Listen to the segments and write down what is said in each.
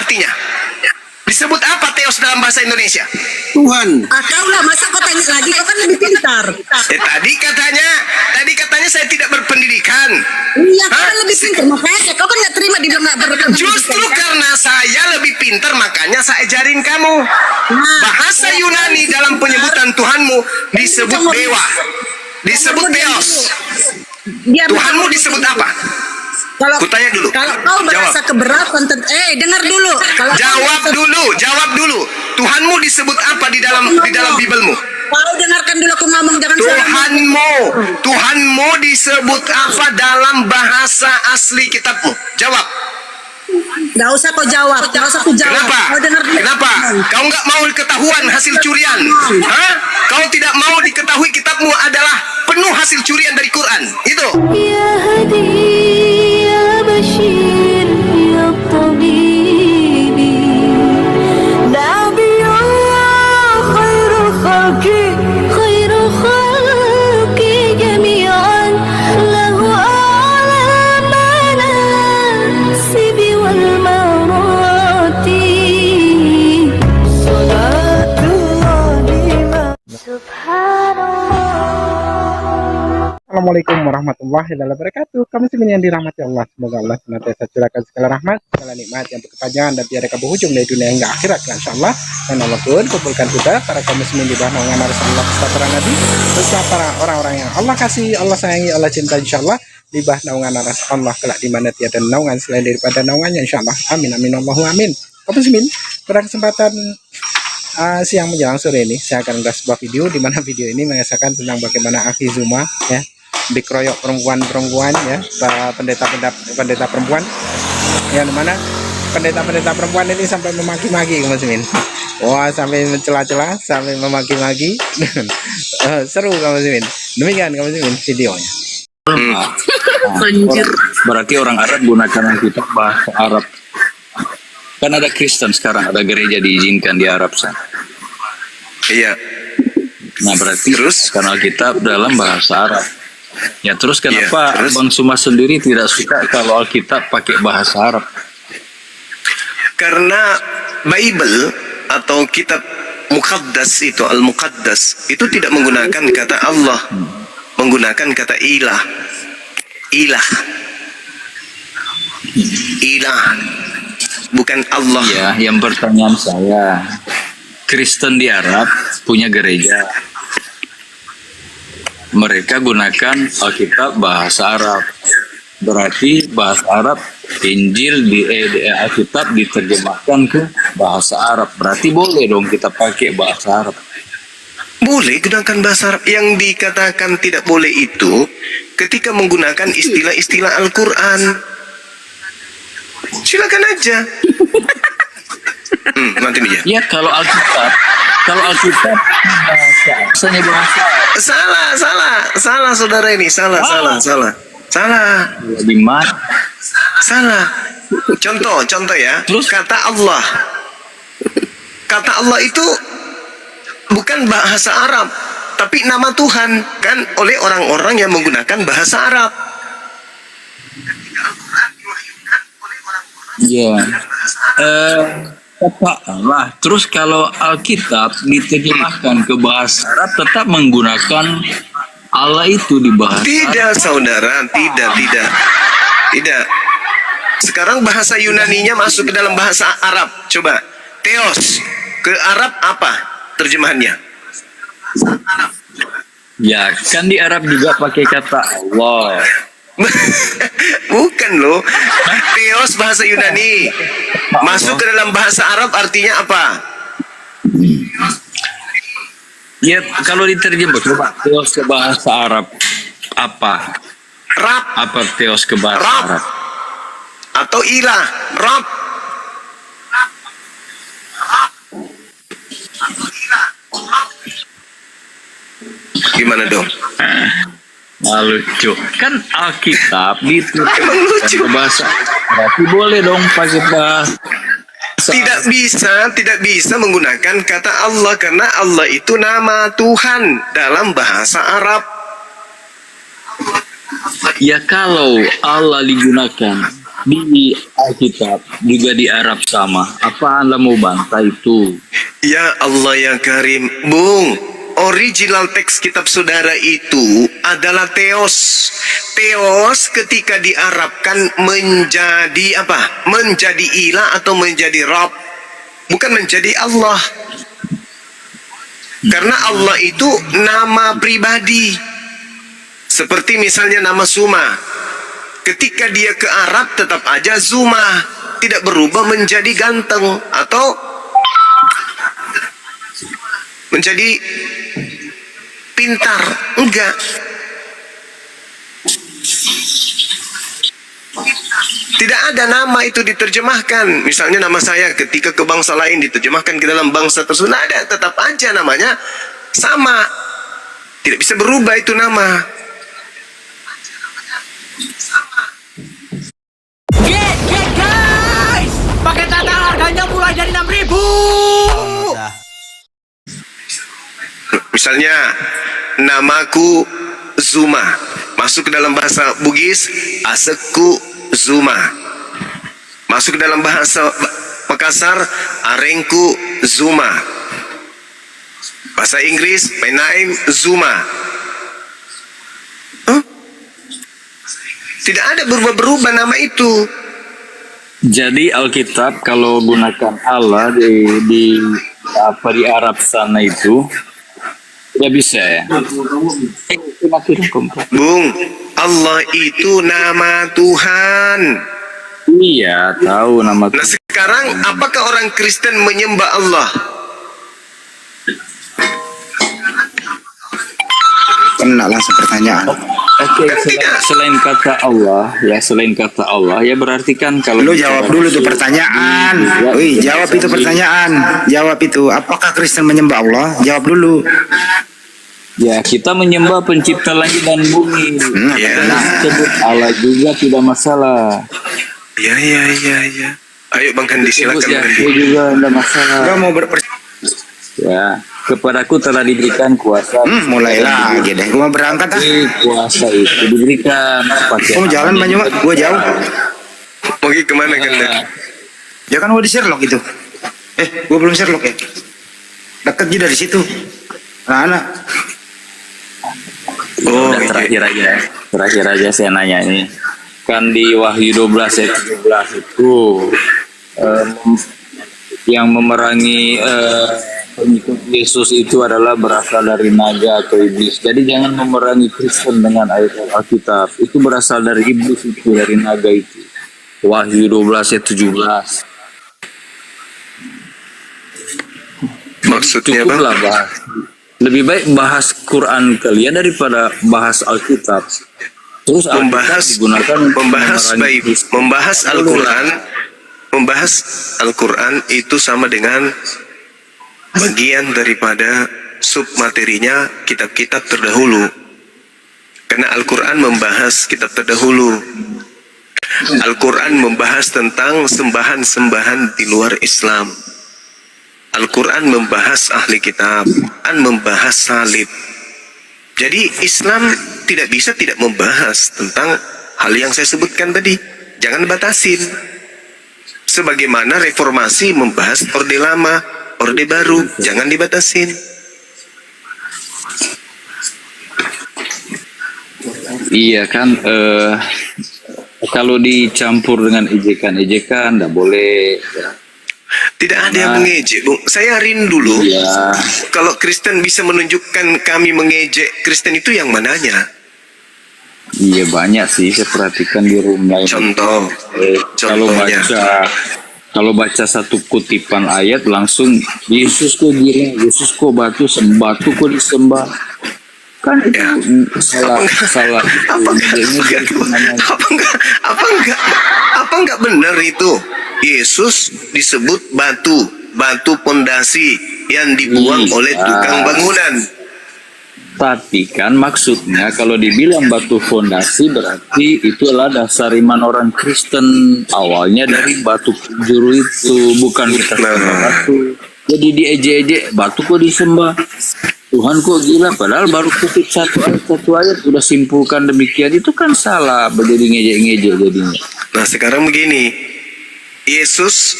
artinya? Disebut apa Theos dalam bahasa Indonesia? Tuhan. Kau lah, masa kau tanya lagi? Kau kan lebih pintar. Tadi katanya saya tidak berpendidikan. Iya, kau kan lebih pintar. Makanya kau kan nggak terima dibilang nggak berpendidikan. Justru karena saya lebih pintar, makanya saya ajarin kamu. Bahasa Yunani dalam penyebutan Tuhanmu disebut dewa, disebut Theos. Tuhanmu disebut apa? Kalau Kutanya dulu. Kalau kau merasa keberatan, dengar dulu. Jawab dulu. Tuhanmu disebut apa di dalam Bibelmu? Kau dengarkan dulu aku ngomong, jangan Tuhanmu disebut apa dalam bahasa asli kitabmu? Jawab. Gak usah kau jawab, gak usah aku jawab. Kenapa? Kau nggak mau ketahuan hasil curian? Hah? Kau tidak mau diketahui kitabmu adalah penuh hasil curian dari Quran? Itu. Ya Hadi, ya Bashir, ya Tabibi, Nabiyullah khairul khalqi jami'an, lahu a'la manasibi wal marati, salatullahi ma subhanallah. Assalamualaikum warahmatullahi wabarakatuh. Kami semuanya yang dirahmati Allah. Semoga Allah senantiasa curahkan segala rahmat, segala nikmat yang berkepanjangan dan tiada berujung dari dunia hingga akhirat, insyaallah. Dan Allah pun kumpulkan kita para kaum muslimin di bawah naungan Rasulullah beserta para nabi, beserta para orang-orang yang Allah kasih, Allah sayangi, Allah cinta, insyaallah, di bawah naungan Allah kelak di mana tiada naungan selain daripada naungannya, insyaallah. Amin amin Allahumma amin. Kaum muslimin, pada kesempatan siang menjelang sore ini saya akan mengunggah sebuah video di mana video ini mengisahkan tentang bagaimana Akhi Zuma ya dikeroyok perempuan ya, para pendeta perempuan yang mana pendeta perempuan ini sampai memaki-maki kaum muslimin. Wah, sampai mencela-cela, sampai memaki-maki. Seru kaum muslimin. Demikian kaum muslimin videonya. Berarti orang Arab gunakan Alkitab bahasa Arab. Kan ada Kristen sekarang, ada gereja diizinkan di Arab sana. Iya. Nah berarti Terus? karena Alkitab dalam bahasa Arab. Ya terus kenapa terus? Bang Suma sendiri tidak suka kalau Alkitab pakai bahasa Arab? Karena Bible atau kitab Muqaddas itu, Al-Muqaddas, itu tidak menggunakan kata Allah, menggunakan kata ilah. Ilah, bukan Allah. Ya, yang pertanyaan saya, Kristen di Arab punya gereja. Mereka gunakan Alkitab bahasa Arab. Berarti bahasa Arab, Injil di Alkitab diterjemahkan ke bahasa Arab. Berarti boleh dong kita pakai bahasa Arab. Boleh gunakan bahasa Arab. Yang dikatakan tidak boleh itu ketika menggunakan istilah-istilah Al-Quran. Silakan aja. Nanti Mija. Ya kalau Alkitab bahasanya bahasa Salah saudara ini, salah. di mana? Salah. Contoh ya. Terus? Kata Allah itu bukan bahasa Arab, tapi nama Tuhan kan oleh orang-orang yang menggunakan bahasa Arab. Ya. Kata Allah. Terus kalau Alkitab diterjemahkan ke bahasa Arab tetap menggunakan Allah itu di bahasa Tidak, saudara, tidak. Sekarang bahasa Yunaninya masuk ke dalam bahasa Arab. Coba, Theos ke Arab apa terjemahannya? Ya, kan di Arab juga pakai kata Allah. Bukan loh. Theos bahasa Yunani masuk ke dalam bahasa Arab artinya apa? Ya, kalau diterjemah coba Theos ke bahasa Arab apa? Rab Apa Theos ke bahasa Rab. Arab? Atau ilah, Rab. Gimana dong? Lucu. Kan Alkitab diterjemahkan ke bahasa Arab. Berarti boleh dong pakai bahasa. Tidak bisa menggunakan kata Allah karena Allah itu nama Tuhan dalam bahasa Arab. Ya kalau Allah digunakan di Alkitab juga di Arab sama. Apa Anda mau bantah itu? Ya Allah ya Karim, Bung, original teks kitab saudara itu adalah Theos. Theos ketika diarabkan menjadi apa? Menjadi ilah atau menjadi Rabb, bukan menjadi Allah. Karena Allah itu nama pribadi. Seperti misalnya nama Zuma. Ketika dia ke Arab tetap aja Zuma, tidak berubah menjadi ganteng atau menjadi pintar, enggak. Tidak ada nama itu diterjemahkan. Misalnya nama saya ketika ke bangsa lain diterjemahkan ke dalam bangsa tersebut, ada, tetap aja namanya sama. Tidak bisa berubah itu nama. Guys, paket Natal harganya mulai dari 6.000. Misalnya namaku Zuma, masuk ke dalam bahasa Bugis asekku Zuma, masuk ke dalam bahasa Makassar arengku Zuma, bahasa Inggris my name Zuma. Huh? Tidak ada berubah-berubah nama itu. Jadi Alkitab kalau gunakan Allah di Arab sana itu tidak bisa ya. Bung, Allah itu nama Tuhan. Iya, tahu nama Nah sekarang apakah orang Kristen menyembah Allah? Kena langsung pertanyaan. Oke, selain kata Allah, ya berarti kan kalau Lu jawab dulu tuh pertanyaan. Wih, jawab itu pertanyaan. Jawab itu. Apakah Kristen menyembah Allah? Jawab dulu. ya kita menyembah pencipta langit dan bumi. Ya. Sebut Allah juga tidak masalah. Ya. Ayo Bang Kandi silakan. Sebut Bang Kandi. Yahweh juga tidak masalah. Gak mau Ya, kepadaku telah diberikan kuasa. mulai lagi deh. Gua mau berangkat ah. Kuasa itu diberikan. Gua mau jalan banyak, gua jauh. Pergi kemana Kanda? Ya kan gua di Sherlock itu. Gua belum Sherlock ya. Deket juga dari situ. Anak. Oh, Dan terakhir aja saya nanya ini. Kan di Wahyu 12 ayat 17 itu yang memerangi pengikut Yesus itu adalah berasal dari naga atau iblis. Jadi jangan memerangi Kristen dengan ayat Alkitab. Itu berasal dari iblis itu, dari naga itu. Wahyu 12 ayat 17. maksudnya Bang? Cukuplah bahas. Lebih baik bahas Quran kalian daripada bahas Alkitab. Terus Alkitab Membahas digunakan untuk membahas memerangi baik, Kristen. membahas Al-Quran itu sama dengan bagian daripada submaterinya kitab-kitab terdahulu. Karena Al-Quran membahas kitab terdahulu. Al-Quran membahas tentang sembahan-sembahan di luar Islam. Al-Quran membahas ahli kitab, Al-Quran membahas salib. Jadi Islam tidak bisa tidak membahas tentang hal yang saya sebutkan tadi. Jangan batasin. Sebagaimana reformasi membahas orde lama, orde baru, jangan dibatasin. Iya kan, kalau dicampur dengan ejekan-ejekan tidak boleh. Ya. Tidak ada yang mengejek, Bung. Saya rindu dulu. Iya. Kalau Kristen bisa menunjukkan kami mengejek, Kristen itu yang mananya? Iya banyak sih, saya perhatikan di rumah. Contoh. Contohnya. Kalau baca satu kutipan ayat langsung Yesus kok gila, Yesus kok batu kok disembah. Kan itu Ya. salah. Apa enggak benar itu? Yesus disebut batu pondasi yang dibuang oleh tukang bangunan. Tapi kan maksudnya kalau dibilang batu fondasi berarti itu adalah dasar iman orang Kristen. Awalnya dari batu penjuru itu, bukan kita sembah batu. Jadi diejek-ejek, batu kok disembah. Tuhan kok gila, padahal baru kutip satu ayat udah simpulkan demikian. Itu kan salah, jadi ngejek-ngejek jadinya. Nah sekarang begini, Yesus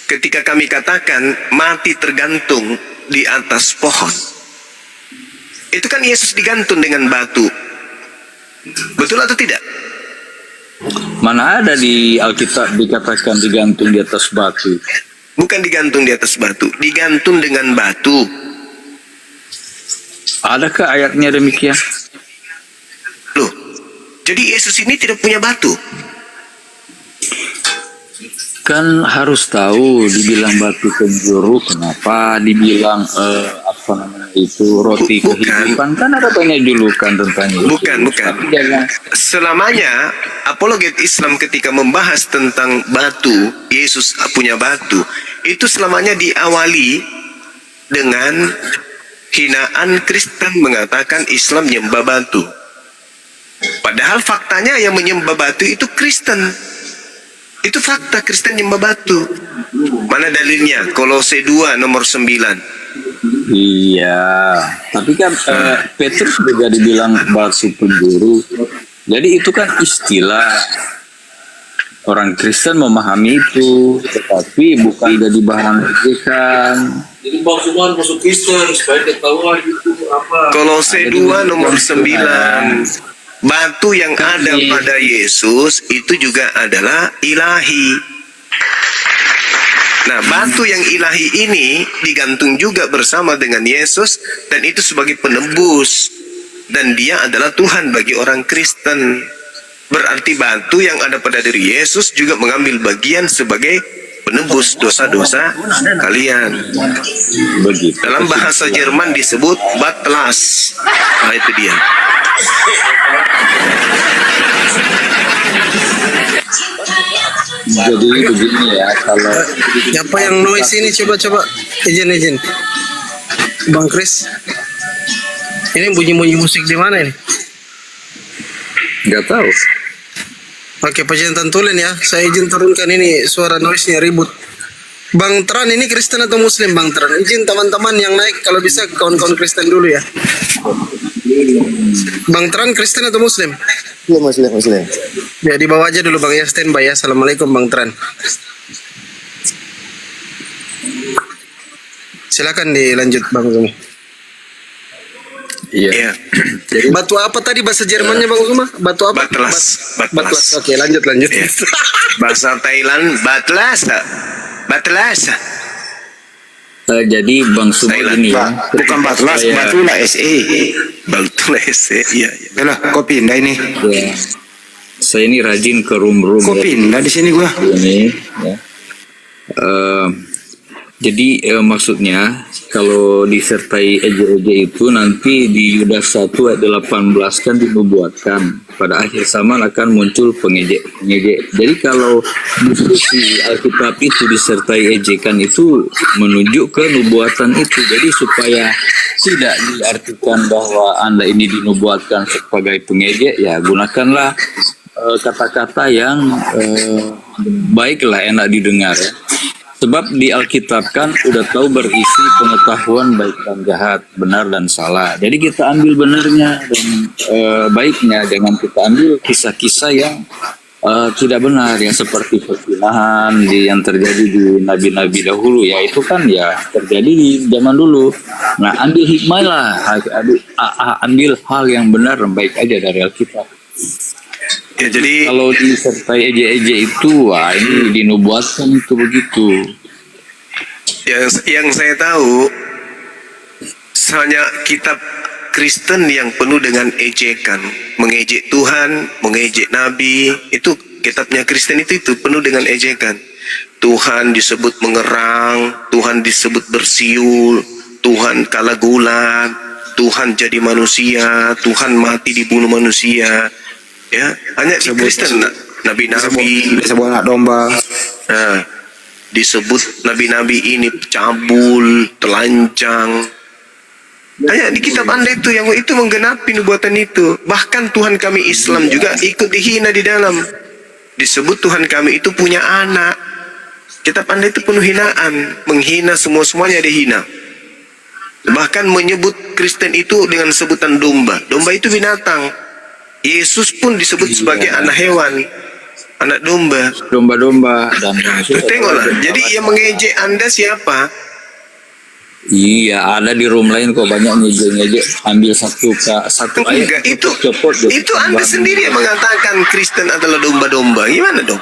ketika kami katakan mati tergantung di atas pohon, itu kan Yesus digantung dengan batu. Betul atau tidak? Mana ada di Alkitab dikatakan digantung di atas batu? Bukan digantung di atas batu, digantung dengan batu. Adakah ayatnya demikian? Loh, jadi Yesus ini tidak punya batu? Kan harus tahu, dibilang batu penjuru, kenapa dibilang apa namanya itu roti Bukan. kehidupan, kan ada banyak julukan tentang itu. Bukan. Tapi jangan Selamanya apologet Islam ketika membahas tentang batu, Yesus punya batu, itu selamanya diawali dengan hinaan Kristen mengatakan Islam menyembah batu. Padahal faktanya yang menyembah batu itu Kristen. Itu fakta, Kristen nyembah batu. Mana dalilnya? Kolose 2 nomor 9. Iya, tapi kan Petrus juga dibilang batu penjuru. Jadi itu kan istilah, orang Kristen memahami itu, tetapi bukan jadi bahan ejekan. Jadi bang semua masuk Kristen supaya ketahuan itu apa. Kolose 2 nomor 9. Batu yang ada pada Yesus itu juga adalah ilahi. Nah, batu yang ilahi ini digantung juga bersama dengan Yesus, dan itu sebagai penebus, dan dia adalah Tuhan bagi orang Kristen. Berarti batu yang ada pada diri Yesus juga mengambil bagian sebagai penebus dosa-dosa kalian. Begitu. Dalam bahasa Jerman disebut Batlas. Nah, itu dia. Jadi begini ya, kalau Siapa yang noise ini, coba izin Bang Kris, ini bunyi musik di mana ini? nggak tahu. Oke, Pak Tulen ya, saya izin turunkan ini suara noise-nya ribut. Bang Tran ini Kristen atau Muslim Bang Tran? Izin teman-teman yang naik kalau bisa kawan-kawan Kristen dulu ya. Bang Tran Kristen atau Muslim? Muslim. Ya di bawah aja dulu Bang ya, standby ya. Assalamualaikum Bang Tran. Silakan dilanjut Bang Zuma. Iya. Jadi batu apa tadi bahasa Jermannya Bang Zuma? Batu apa? Batlas. Batlas. Oke, lanjut. Ya. Bahasa Thailand Batlas. Jadi Bang Suma ini ya, Bukan Batlas, saya- Batula SE. Batlas iya. Yalah, kau pindah ini. ya, saya ini rajin ke room-room Kau ya, pindah di sini gua. ini ya. Jadi maksudnya kalau disertai eje-eje itu nanti di Yudas 1 ayat 18 kan dinubuatkan pada akhir zaman akan muncul pengejek. Jadi kalau diskusi Alkitab itu disertai ejekan itu menunjuk ke nubuatan itu. Jadi supaya tidak diartikan bahwa Anda ini dinubuatkan sebagai pengejek, ya gunakanlah kata-kata yang baiklah, enak didengar ya. Sebab di Alkitab kan udah tahu berisi pengetahuan baik dan jahat, benar dan salah. Jadi kita ambil benarnya dan baiknya, jangan kita ambil kisah-kisah yang tidak benar, yang seperti perzinahan yang terjadi di nabi-nabi dahulu ya, itu kan ya terjadi di zaman dulu. Nah, ambil hikmah lah, ambil hal yang benar dan baik aja dari Alkitab. Ya, jadi Kalau disertai eje-eje itu, wah ini dinubuatkan itu begitu. yang saya tahu hanya kitab Kristen yang penuh dengan ejekan, mengejek Tuhan, mengejek Nabi. Itu kitabnya Kristen itu penuh dengan ejekan. Tuhan disebut mengerang, Tuhan disebut bersiul, Tuhan kala gulat, Tuhan jadi manusia, Tuhan mati dibunuh manusia. Ya, hanya di Kristen nabi-nabi Disebut anak domba. nah, disebut nabi-nabi ini cabul, telanjang. Hanya di kitab Anda itu yang itu menggenapi nubuatan itu. Bahkan Tuhan kami Islam juga ikut dihina di dalam. Disebut Tuhan kami itu punya anak. Kitab Anda itu penuh hinaan, menghina semuanya dihina. Bahkan menyebut Kristen itu dengan sebutan domba. Domba itu binatang. Yesus pun disebut sebagai anak hewan. Anak domba. domba-domba dan Tuh, tengoklah. Jadi yang mengejek Anda siapa? iya, ada di room lain kok banyak ngejek-ngejek, ambil satu ayat Enggak, itu copot itu Anda sendiri yang mengatakan Kristen adalah domba-domba. Gimana dong?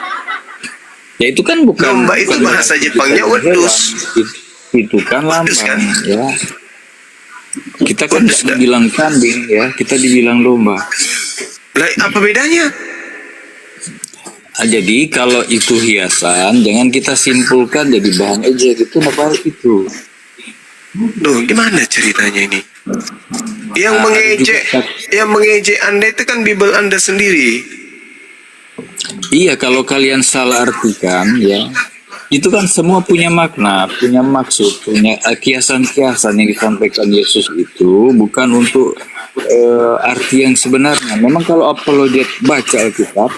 ya itu kan bukan Domba itu bukan bahasa berarti Jepangnya kita wedus. itu kan Wedus kan? lambang ya, kita kan Wedus tidak dah. dibilang kambing ya, kita dibilang domba. Lah, apa bedanya? Jadi kalau itu hiasan, jangan kita simpulkan jadi bahan ejek, itu apa itu. Duh, gimana ceritanya ini? Yang Nah, mengejek, ada juga- yang mengejek Anda itu kan Bible Anda sendiri. Iya, kalau kalian salah artikan ya, itu kan semua punya makna, punya maksud, punya kiasan-kiasan yang disampaikan Yesus itu bukan untuk arti yang sebenarnya. Memang kalau apologet baca Alkitab,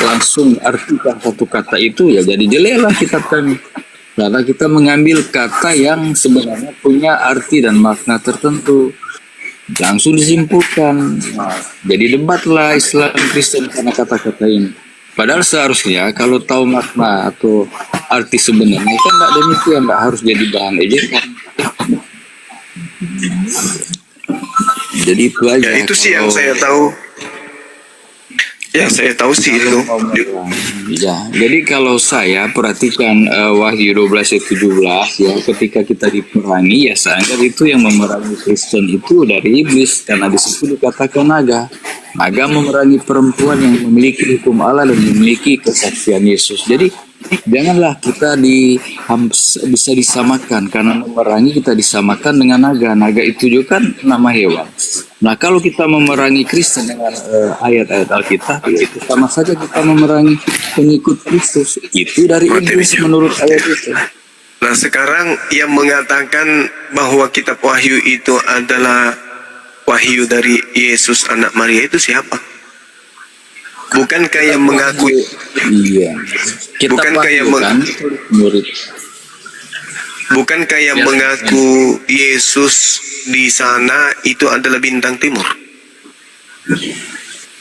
langsung artikan satu kata itu ya jadi jelek lah kitab kami. Karena kita mengambil kata yang sebenarnya punya arti dan makna tertentu. Langsung disimpulkan. Nah, jadi debatlah Islam Kristen karena kata-kata ini. Padahal seharusnya kalau tahu makna atau arti sebenarnya kan tidak demikian, tidak harus jadi bahan ejekan. Jadi itu aja. Ya itu sih yang Kalau- saya tahu. Yang saya tahu sih itu. Ya, jadi kalau saya perhatikan Wahyu 12 ayat 17 ya, ketika kita diperangi ya saya anggap itu yang memerangi Kristen itu dari iblis, karena di situ dikatakan naga. Naga memerangi perempuan yang memiliki hukum Allah dan memiliki kesaksian Yesus. Jadi janganlah kita bisa disamakan, karena memerangi kita disamakan dengan naga. Naga itu juga kan nama hewan. Nah, kalau kita memerangi Kristen dengan ayat-ayat Alkitab, ya itu sama saja kita memerangi pengikut Kristus. Itu dari iblis menurut ayat itu. Nah, sekarang yang mengatakan bahwa kitab Wahyu itu adalah wahyu dari Yesus anak Maria itu siapa? Bukankah yang mengaku Iya. Kita Bukankah yang kan murid. bukankah yang mengaku Yesus di sana itu adalah bintang timur?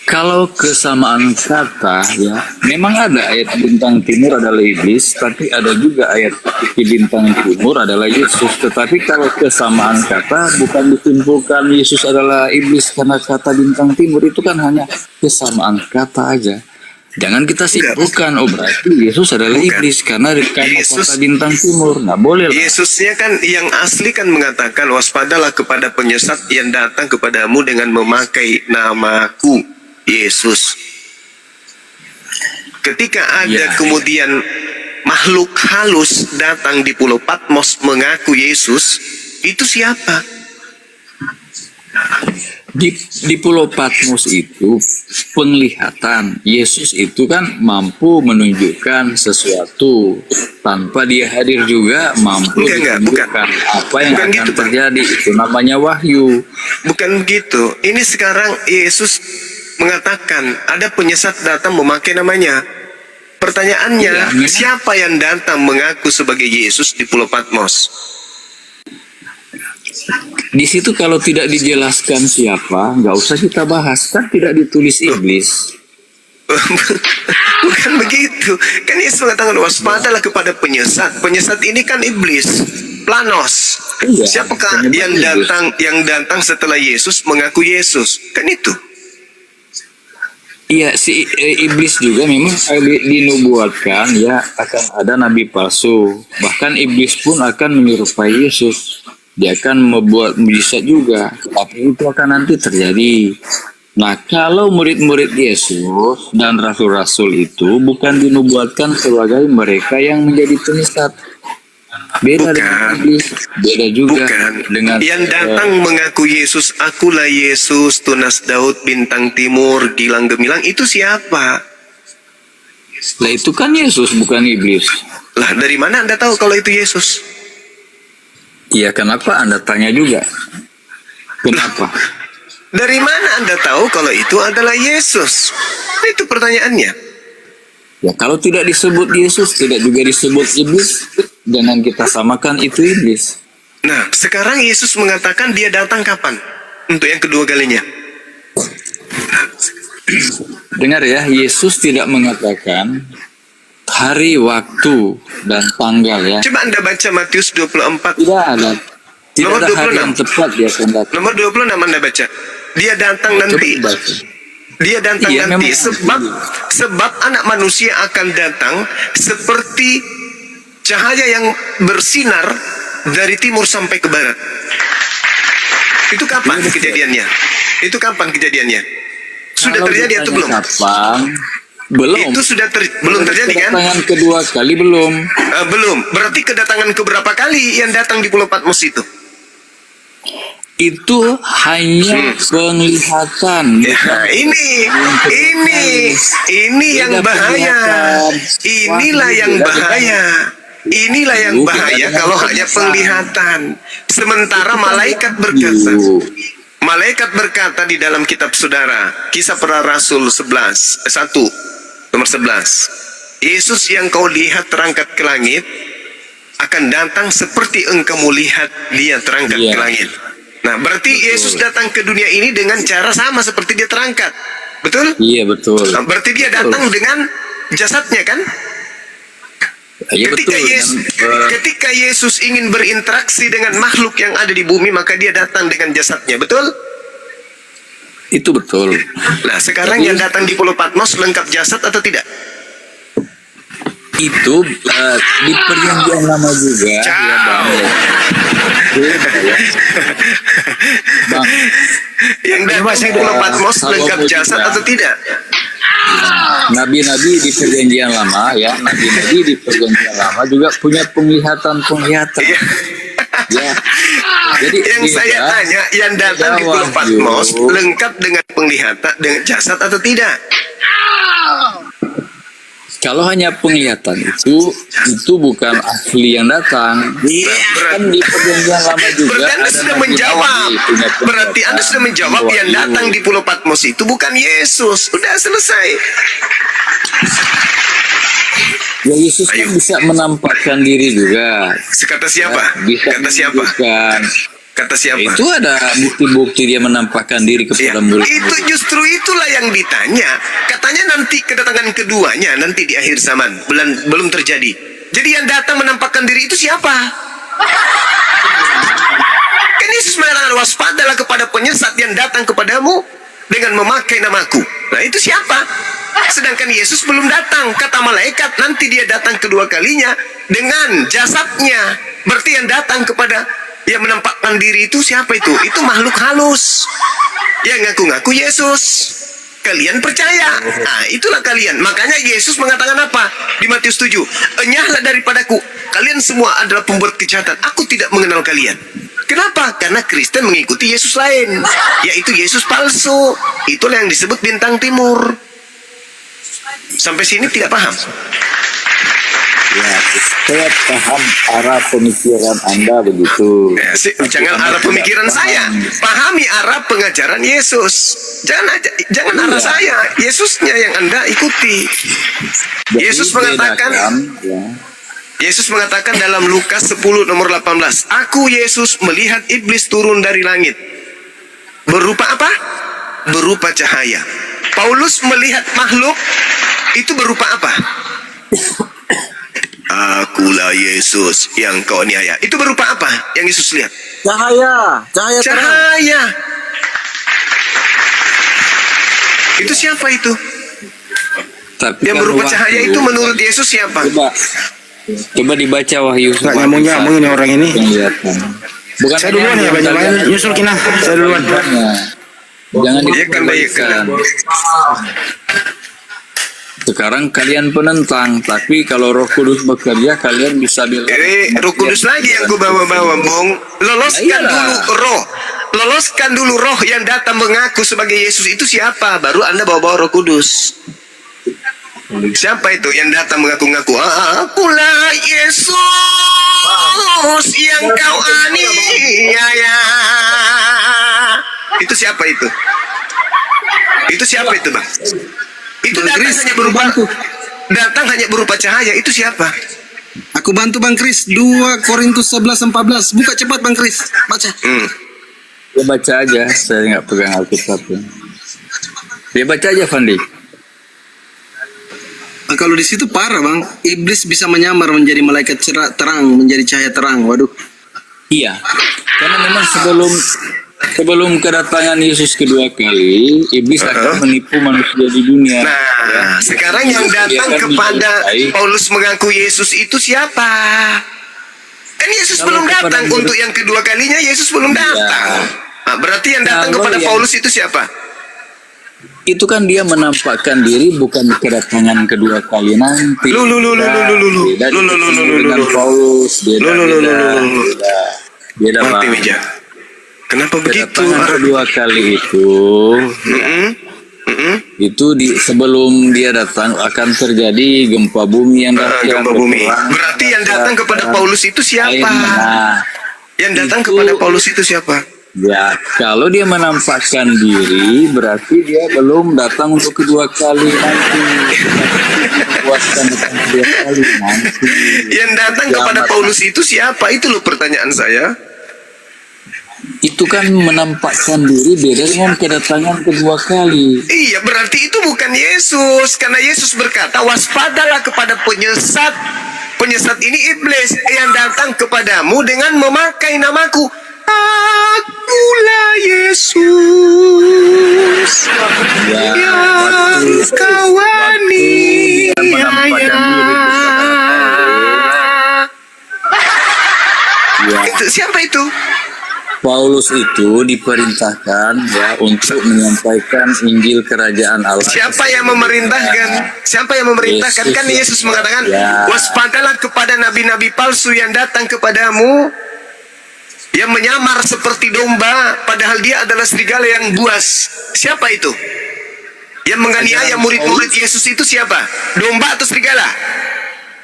Kalau kesamaan kata ya, memang ada ayat bintang timur adalah iblis, tapi ada juga ayat di bintang timur adalah Yesus. Tetapi kalau kesamaan kata bukan disimpulkan Yesus adalah iblis karena kata bintang timur, itu kan hanya kesamaan kata aja. Jangan kita simpulkan, oh berarti Yesus adalah Bukan. iblis karena Yesus- kata bintang timur. Nah boleh lah. Yesusnya kan yang asli kan mengatakan waspadalah kepada penyesat yang datang kepadamu dengan memakai namaku Yesus. Ketika ada Ya. kemudian makhluk halus datang di Pulau Patmos mengaku Yesus, itu siapa? Di Pulau Patmos itu penglihatan Yesus itu kan mampu menunjukkan sesuatu tanpa dia hadir juga mampu Enggak, menunjukkan apa yang Bukan akan gitu, Pak. terjadi, itu namanya wahyu. Bukan begitu. Ini sekarang Yesus mengatakan ada penyesat datang memakai namanya. Pertanyaannya, Iya. siapa yang datang mengaku sebagai Yesus di Pulau Patmos? Di situ kalau tidak dijelaskan siapa, nggak usah kita bahas, kan tidak ditulis iblis. Bukan begitu. Kan Yesus mengatakan waspadalah kepada penyesat. Penyesat ini kan iblis, Planos. Iya, Siapakah penyebab yang iblis. datang setelah Yesus mengaku Yesus? Kan itu. Iya, si iblis juga memang dinubuatkan ya akan ada nabi palsu. Bahkan iblis pun akan menyerupai Yesus. Dia akan membuat mujizat juga. Tapi itu akan nanti terjadi. Nah, kalau murid-murid Yesus dan rasul-rasul itu bukan dinubuatkan sebagai mereka yang menjadi penyesat. Beda dengan Bukan. iblis, beda juga Bukan. dengan Yang datang mengaku Yesus, akulah Yesus, tunas Daud, bintang timur, gilang gemilang, itu siapa? Lah itu kan Yesus bukan iblis. Lah dari mana Anda tahu kalau itu Yesus? Iya, kenapa Anda tanya juga? Kenapa? Dari mana Anda tahu kalau itu adalah Yesus? Itu pertanyaannya. Ya kalau tidak disebut Yesus, tidak juga disebut iblis, jangan kita samakan itu iblis. Nah, sekarang Yesus mengatakan dia datang kapan? Untuk yang kedua kalinya. dengar ya, Yesus tidak mengatakan hari, waktu, dan tanggal ya. Coba Anda baca Matius 24. Tidak ada. Tidak Nomor ada hari 26. yang tepat dia akan datang. Nomor 26 Anda baca. Dia datang nanti. Coba baca. Dia datang Iya, nanti memang. sebab anak manusia akan datang seperti cahaya yang bersinar dari timur sampai ke barat. Itu kapan kejadiannya? Itu kapan kejadiannya? Sudah Kalau terjadi atau ditanya belum? Kapan? Belum. Itu sudah belum terjadi kan? Kedatangan kedua kali belum. Belum. Berarti kedatangan keberapa kali yang datang di Pulau Patmos itu? Itu hanya penglihatan. Nah, ini yang bahaya. Inilah yang bahaya. Inilah yang bahaya kalau hanya penglihatan. Sementara malaikat berkata di dalam kitab saudara, Kisah Para Rasul 1 nomor 11. Yesus yang kau lihat terangkat ke langit akan datang seperti engkau lihat dia terangkat ke langit. Nah, berarti Yesus datang ke dunia ini dengan cara sama seperti dia terangkat. Betul? Iya, betul. Nah, berarti dia datang dengan jasadnya kan? Iya, Ketika Yesus ingin berinteraksi dengan makhluk yang ada di bumi, maka dia datang dengan jasadnya. Betul? Itu betul. Nah, sekarang yang datang di Pulau Patmos lengkap jasad atau tidak? Itu di perjanjian lama juga ya, Bang. Bang, Yang datang di Pulau Patmos lengkap jasad atau tidak? Nabi-nabi di perjanjian lama ya, nabi-nabi di perjanjian lama juga punya penglihatan. Iya. Ya. Jadi Yang saya tanya, yang datang di Pulau Patmos lengkap dengan penglihatan, dengan jasad atau tidak? kalau hanya penglihatan itu bukan ahli yang datang. Kan di perjanjian lama juga. Berarti Anda sudah menjawab. Berarti Anda sudah menjawab yang datang di Pulau Patmos itu bukan Yesus. Sudah selesai. Ya, Yesus kan bisa menampakkan diri juga. Kata siapa? Bisa Kata siapa? menunjukkan. Kata siapa? Itu ada bukti-bukti dia menampakkan diri Ya, kepada mulut. itu justru itulah yang ditanya. Katanya nanti kedatangan keduanya nanti di akhir zaman belum terjadi. Jadi yang datang menampakkan diri itu siapa? Kan Yesus mengatakan waspadalah kepada penyesat yang datang kepadamu dengan memakai namaku. Nah, itu siapa? Sedangkan Yesus belum datang. Kata malaikat nanti dia datang kedua kalinya dengan jasadnya. Berarti yang datang kepada yang menampakkan diri itu siapa itu? Itu makhluk halus yang ngaku-ngaku Yesus. Kalian percaya? Nah, itulah kalian. Makanya Yesus mengatakan apa? Di Matius 7. Enyahlah daripadaku. Kalian semua adalah pembuat kejahatan. Aku tidak mengenal kalian. Kenapa? Karena Kristen mengikuti Yesus lain, yaitu Yesus palsu. Itulah yang disebut bintang timur. Sampai sini tidak paham? Ya, saya paham arah pemikiran Anda begitu. Jangan arah pemikiran saya. Pahami arah pengajaran Yesus. Jangan arah saya. Yesusnya yang Anda ikuti. Jadi Yesus mengatakan, Yesus mengatakan dalam Lukas 10 nomor 18, Aku Yesus melihat iblis turun dari langit. Berupa apa? Berupa cahaya. Paulus melihat makhluk itu berupa apa? Akulah Yesus yang kau aniaya. Itu berupa apa yang Yesus lihat? Cahaya terang. Cahaya. Itu siapa itu? Tapi Yang kan berupa Wahyu- cahaya itu menurut Yesus siapa? Coba dibaca Wahyu. Nggak nyambung ini orang ini. Penglihatan. Bukan Saya duluan ya, banyak nyusul kina. Saya duluan. Jangan Iya kan, baik kan. Sekarang kalian penentang, tapi kalau Roh Kudus bekerja, kalian bisa bilang. Roh Kudus lagi yang gue bawa-bawa, Bung. Loloskan dulu roh yang datang mengaku sebagai Yesus itu siapa? Baru Anda bawa-bawa Roh Kudus. Siapa itu yang datang mengaku-ngaku? Akulah Yesus yang kau aniaya. Itu siapa itu? Itu siapa itu, Bang? Itu datang hanya berupa cahaya. Itu siapa? Aku bantu Bang Kris. 2 Korintus 11:14. Buka cepat Bang Kris. Baca. Ya baca aja, saya nggak pegang Alkitab. Ya baca aja, Fandi. Nah, kalau di situ parah bang, iblis bisa menyamar menjadi malaikat terang, menjadi cahaya terang. Waduh. Iya, karena memang sebelum kedatangan Yesus kedua kali, iblis akan menipu manusia di dunia. Nah, sekarang yang Dia datang akan kepada menyertai. Paulus mengaku Yesus itu siapa? Kan Yesus Kalau belum kepada datang. murid- Untuk yang kedua kalinya Yesus belum datang. Nah, berarti yang datang Kalau kepada yang- Paulus itu siapa? Itu kan dia menampakkan diri bukan kedatangan kedua kali nanti. Beda dengan Paulus, beda. Beda Mati Bang. meja. Kenapa begitu? Kedatangan kedua kali itu, itu sebelum dia datang akan terjadi gempa bumi yang Gempa bumi. Berarti yang datang kepada Paulus itu siapa? Nah, Yang datang itu- kepada Paulus itu siapa? ya, kalau dia menampakkan diri, berarti dia belum datang untuk kedua kali nanti. Puaskan datang kedua kali nanti. Yang datang kepada Paulus itu siapa? Itu loh pertanyaan saya. Itu kan menampakkan diri beda dengan kedatangan kedua kali. Iya, berarti itu bukan Yesus. Karena Yesus berkata, waspadalah kepada penyesat. Penyesat ini iblis yang datang kepadamu dengan memakai namaku. Akulah Yesus Ya, yang kau aniaya. Ya, Itu siapa itu? Paulus itu diperintahkan ya untuk menyampaikan Injil Kerajaan Allah. Siapa yang memerintahkan? Siapa yang memerintahkan? Kan Yesus mengatakan, Ya. waspadalah kepada nabi-nabi palsu yang datang kepadamu, yang menyamar seperti domba, padahal dia adalah serigala yang buas. Siapa itu? Yang menganiaya murid-murid Yesus itu siapa? Domba atau serigala?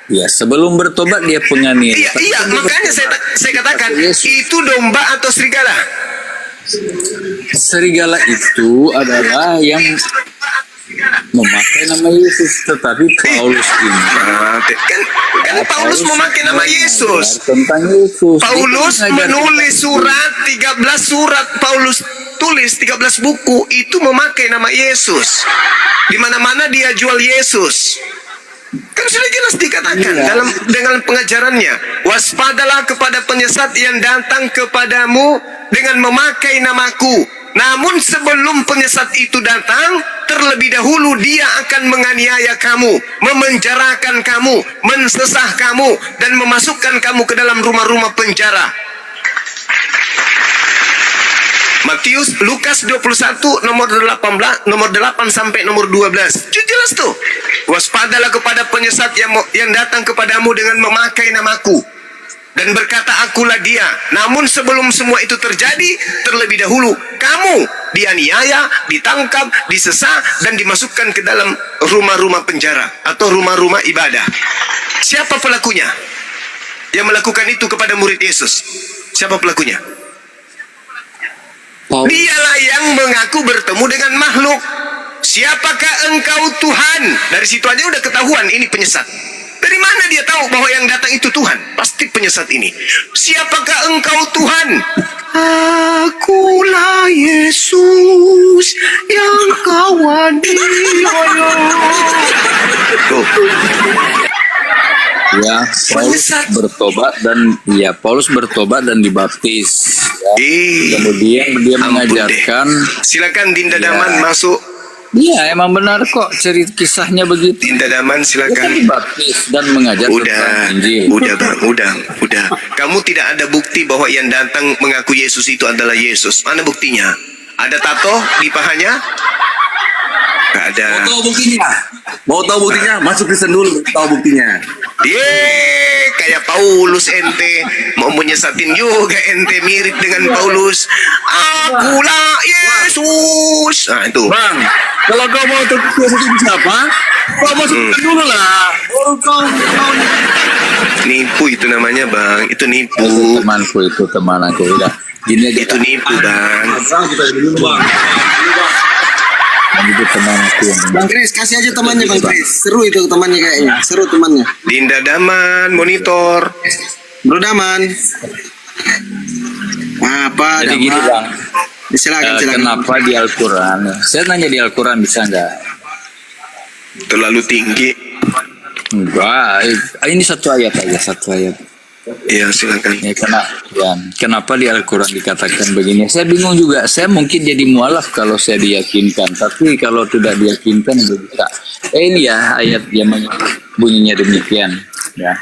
Ya, sebelum bertobat dia penganiaya. Iya, iya. Makanya saya katakan, itu domba atau serigala? Serigala itu adalah yang memakai nama Yesus, tetapi Paulus ini Kan Paulus memakai nama Yesus. tentang Yesus. Paulus Dia mengajar menulis surat, 13 surat Paulus tulis 13 buku itu memakai nama Yesus. Di mana-mana dia jual Yesus. Kan sudah jelas dikatakan dengan pengajarannya, waspadalah kepada penyesat yang datang kepadamu dengan memakai namaku. Namun sebelum penyesat itu datang, terlebih dahulu dia akan menganiaya kamu, memenjarakan kamu, mensesah kamu, dan memasukkan kamu ke dalam rumah-rumah penjara. Matius, Lukas 21 nomor 8 sampai nomor 12. Jelas tuh. Waspadalah kepada penyesat yang datang kepadamu dengan memakai namaku dan berkata, akulah dia. Namun sebelum semua itu terjadi, terlebih dahulu kamu dianiaya, ditangkap, disesah, dan dimasukkan ke dalam rumah-rumah penjara atau rumah-rumah ibadah. Siapa pelakunya? Yang melakukan itu kepada murid Yesus. Siapa pelakunya? Dialah yang mengaku bertemu dengan makhluk. Siapakah engkau Tuhan? Dari situ aja udah ketahuan ini penyesat. Dari mana dia tahu bahwa yang datang itu Tuhan? Pasti penyesat ini. Siapakah engkau Tuhan? Akulah Yesus yang kau aniaya. Tuh. Ya, Paulus bertobat dan dibaptis. Ya. Kemudian dia mengajarkan. Silakan Dinda Daman masuk. Iya, emang benar kok cerita kisahnya begitu. Dinda Daman Dia kan silakan. dibaptis dan mengajar tentang Injil. Udah bang, udah. Kamu tidak ada bukti bahwa yang datang mengaku Yesus itu adalah Yesus. Mana buktinya? Ada tato di pahanya? Gak ada. Mau tahu buktinya? Masuk Kristen dulu, tahu buktinya. Kayak Paulus ente mau menyesatin juga ente mirip dengan Paulus. Akulah Yesus. Nah itu. Bang, kalau kau mau tahu Yesus itu siapa? Kau masuk Kristen dulu lah. Baru kau. Nipu itu namanya bang. Itu nipu. Itu teman aku udah. Gini aja. Itu nipu bang. Kita dulu bang. Itu teman aku. Bang Kris, kasih aja temannya Bang Kris. Seru itu temannya kayaknya. Seru temannya. Dinda Daman monitor. Bro Daman. Apa? Jadi Daman? gini bang. Silakan. Kenapa di Al-Quran? Saya nanya di Al-Quran bisa nggak? Terlalu tinggi. Enggak, ini satu ayat aja, satu ayat. Ya, silakan. Ya, kenapa di Al-Quran dikatakan begini? Saya bingung juga. Saya mungkin jadi mualaf kalau saya diyakinkan, tapi kalau tidak diyakinkan bisa. Ini ya ayat yang bunyinya demikian. Ya.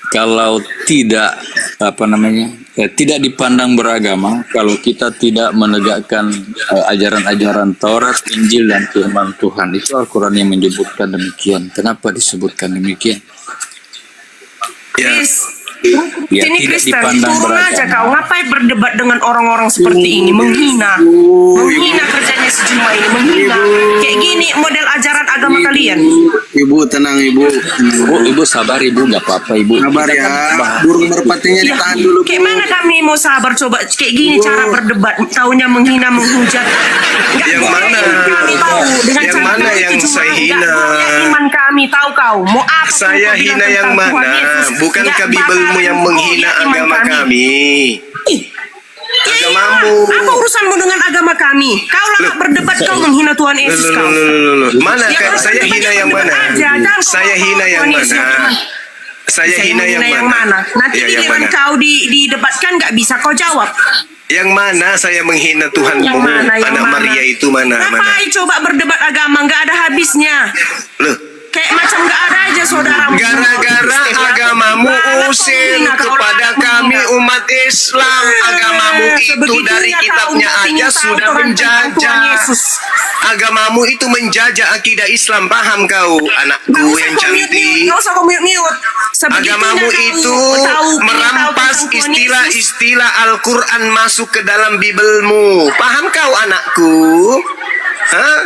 Kalau tidak tidak dipandang beragama, kalau kita tidak menegakkan ajaran-ajaran Taurat, Injil dan Firman Tuhan, itu Al-Quran yang menyebutkan demikian. Kenapa disebutkan demikian? Ya, ini tidak Kristen, dipandang turun beragama. aja kau. Ngapain berdebat dengan orang-orang seperti ini? Menghina kerjanya si Juma ini, menghina. Kayak gini model ajaran agama kalian. Ibu tenang ibu. Ibu sabar ibu, nggak apa-apa ibu. Sabar Kita ya. kan bahas. Burung merpatinya ditahan dulu. Kayak mana kami mau sabar coba kayak gini cara berdebat, taunya menghina, menghujat. Nggak Yang boleh mana? kami tahu dengan Yang cara mana itu yang cuma saya nggak hina? boleh iman kami, tahu kau mau apa? Saya kau bilang hina yang tentang Tuhan mana? Yesus. Bukankah Nggak Bibelmu bakalan yang kau menghina lihat iman agama kami? Ih, Agamamu. apa urusanmu dengan agama kami? Kau lah berdebat, kau menghina Tuhan Yesus kau. Mana? Ya, kau Saya berdebat, hina yang berdebat mana? aja, jangan kau Saya bawa hina yang Tuhan Yesus mana? yang Saya hina yang mana? Nanti Ya, yang giliran mana? kau didebatkan nggak bisa kau jawab. Yang mana saya menghina Tuhan Yang mana? Yang anak mana? Maria itu mana? Ngapain coba berdebat agama nggak ada habisnya? Loh, Kayak macam nggak ada aja saudara. gara-gara agamamu usil kepada kami umat Islam, agamamu itu dari kitabnya aja sudah menjajah. Agamamu itu menjajah akidah Islam, paham kau anakku yang cantik? Nggak usah kau mute. Agamamu itu merampas istilah-istilah Al-Quran masuk ke dalam Bibelmu. Paham kau anakku? Hah?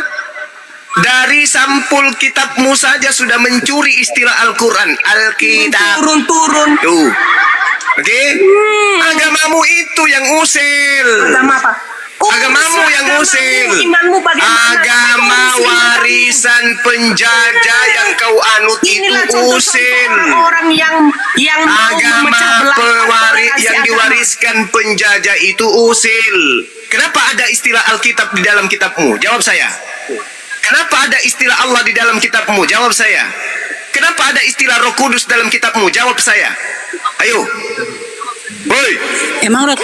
Dari sampul kitabmu saja sudah mencuri istilah Al-Quran. Alkitab. Turun. Tuh. Oke? Agamamu itu yang usil. Agama apa? Agamamu yang usil. Imanmu bagaimana? Agama warisan penjajah yang kau anut itu Inilah contoh usil. orang yang mau Agama memecah belah yang agama. diwariskan penjajah itu usil. Kenapa ada istilah Alkitab di dalam kitabmu? Jawab saya. Kenapa ada istilah Allah di dalam kitabmu? Jawab saya. Kenapa ada istilah Roh Kudus dalam kitabmu? Jawab saya. Ayo. Woi. Emang Roh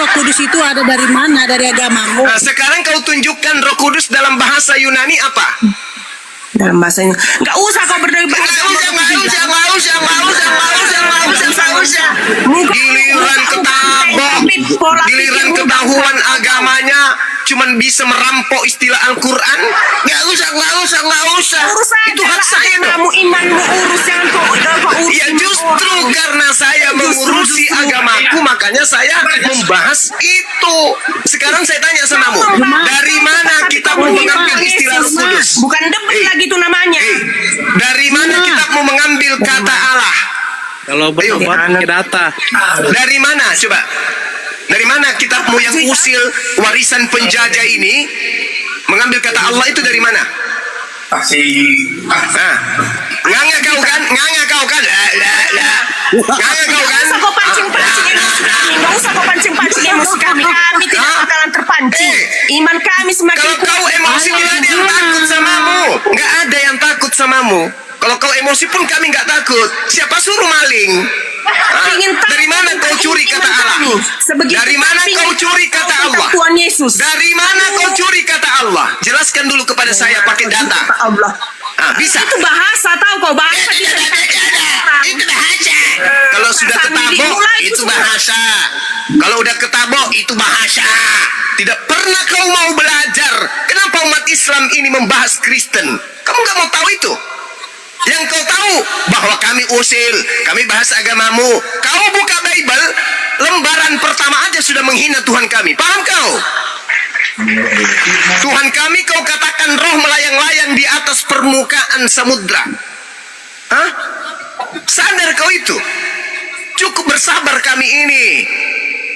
Kudus itu ada dari mana? Dari agamamu? Nah, sekarang kau tunjukkan Roh Kudus dalam bahasa Yunani apa? Dalam bahasanya. Nggak usah kau berdebat. Giliran ketahuan agamanya cuman bisa merampok istilah Al-Quran. Nggak usah. Itu hak saya dong. Kamu imanmu urus, jangan kau urus. Ya justru karena saya mengurusi agamaku, makanya saya membahas itu. Sekarang saya tanya sama kamu, dari mana kita mau mengambil istilah Roh Kudus? Bukan debat lagi itu namanya. Dari mana kita mau mengambil kata Allah? Kalau berdebat pakai data. Dari mana coba? Dari mana kitabmu yang usil warisan penjajah ini mengambil kata Allah itu dari mana? Nah, nganga kau kan? Nganga kau kan? Nganga kau kan? Nggak usah kau pancing-pancing emosi kami. Nggak usah kau pancing-pancing emosi kami. Kami tidak bakalan terpancing. Iman kami semakin Kalau kau emosi tidak ada yang takut samamu. Nggak ada yang takut samamu. Kalau kau emosi pun kami nggak takut. Siapa suruh maling? Dari mana kau curi kata Allah? Dari mana kau curi kata Allah? Tuhan Yesus. Dari mana kau curi kata Allah? Jelaskan dulu kepada saya pakai data. Allah. Bisa. Itu bahasa, tahu kau bahasa bisa Itu bahasa. Kalau sudah ketabok itu bahasa. Kalau udah ketabok itu bahasa. Tidak pernah kau mau belajar. Kenapa umat Islam ini membahas Kristen? Kamu nggak mau tahu itu? Yang kau tahu bahwa kami usil, kami bahas agamamu. Kau buka Bible, lembaran pertama aja sudah menghina Tuhan kami. Paham kau? Tuhan kami kau katakan roh melayang-layang di atas permukaan samudra. Hah? Sadar kau itu? Cukup bersabar kami ini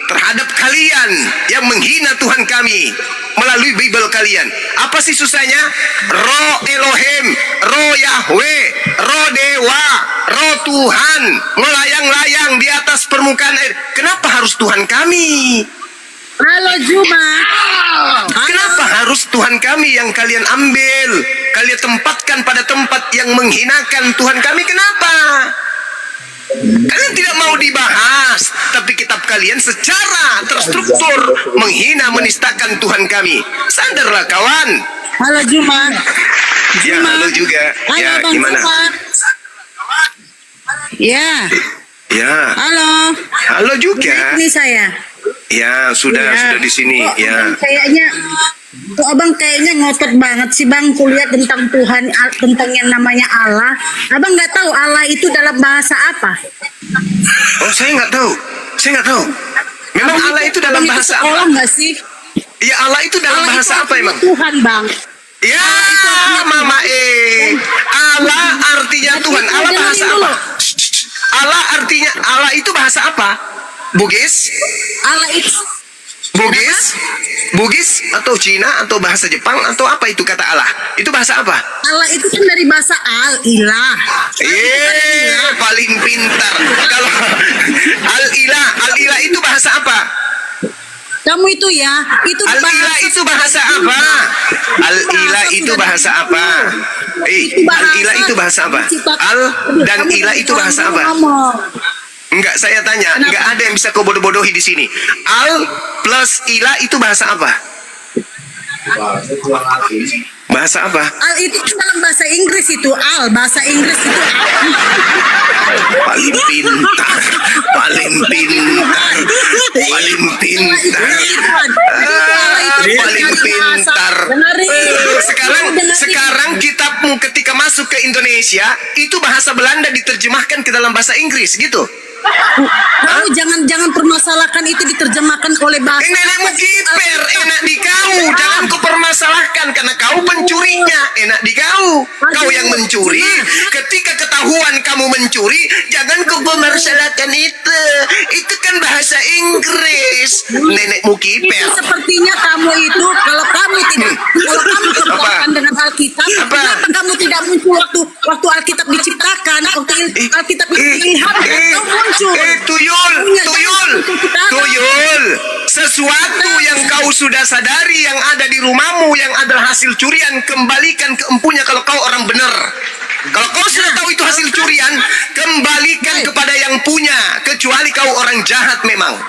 terhadap kalian yang menghina Tuhan kami melalui Bible kalian. Apa sih susahnya? Roh Elohim, roh Yahweh, roh Dewa, roh Tuhan melayang-layang di atas permukaan air. Kenapa harus Tuhan kami? Halo Juma. Kenapa harus Tuhan kami yang kalian ambil, kalian tempatkan pada tempat yang menghinakan Tuhan kami? Kenapa? Kalian tidak mau dibahas, tapi kitab kalian secara terstruktur menghina, menistakan Tuhan kami. Sadarlah kawan. Halo Juma. Ya, halo juga. Halo Ya, Bang gimana? Juma. Ya. Ya, Halo. halo juga. Ini saya. Ya, sudah di sini. Kok Ya. abang kayaknya ngotot banget sih bang kuliah tentang Tuhan, tentang yang namanya Allah. Abang nggak tahu Allah itu dalam bahasa apa? Oh, saya nggak tahu. Saya nggak tahu. Memang Allah itu dalam Abang bahasa sekolah apa? nggak sih? Ya, Allah itu dalam Allah bahasa itu apa emang? Tuhan bang. Ya, Mama Allah artinya Tuhan. Allah bahasa apa? Allah artinya, Allah itu bahasa apa? Bugis? Allah itu Bugis atau Cina atau bahasa Jepang atau apa itu kata Allah? Itu bahasa apa? Allah itu kan dari bahasa al-ilah. Paling pintar. Kalau al-ilah itu bahasa apa? Kamu itu ya, itu Al-ilah itu bahasa apa? Al-ilah itu bahasa apa? Al-ilah itu bahasa apa? Al dan ilah itu bahasa apa? Enggak, saya tanya. Enggak ada yang bisa kau bodoh-bodohi di sini. Al plus ilah itu bahasa apa? Bahasa apa? Al itu dalam bahasa Inggris itu al, bahasa Inggris itu al. Paling pintar. Paling pintar. Paling pintar. Paling pintar. Sekarang kitabmu ketika masuk ke Indonesia itu bahasa Belanda diterjemahkan ke dalam bahasa Inggris gitu. Kamu jangan permasalahkan itu diterjemahkan oleh bahasa. Nenekmu kiper, enak di kau. Jangan kau permasalahkan karena kau pencurinya. Enak di kau. Kau yang mencuri. Ketika ketahuan kamu mencuri, jangan kau permasalahkan itu. Itu kan bahasa Inggris. Nenekmu kiper. Itu sepertinya kamu itu kalau kamu kerjakan dengan Alkitab, kenapa kamu tidak muncul waktu Alkitab diciptakan, waktu Alkitab dilihat, kamu muncul. Tuyul. Sesuatu yang kau sudah sadari yang ada di rumahmu yang adalah hasil curian, kembalikan ke empunya kalau kau orang benar. Kalau kau sudah tahu itu hasil curian, kembalikan kepada yang punya, kecuali kau orang jahat memang.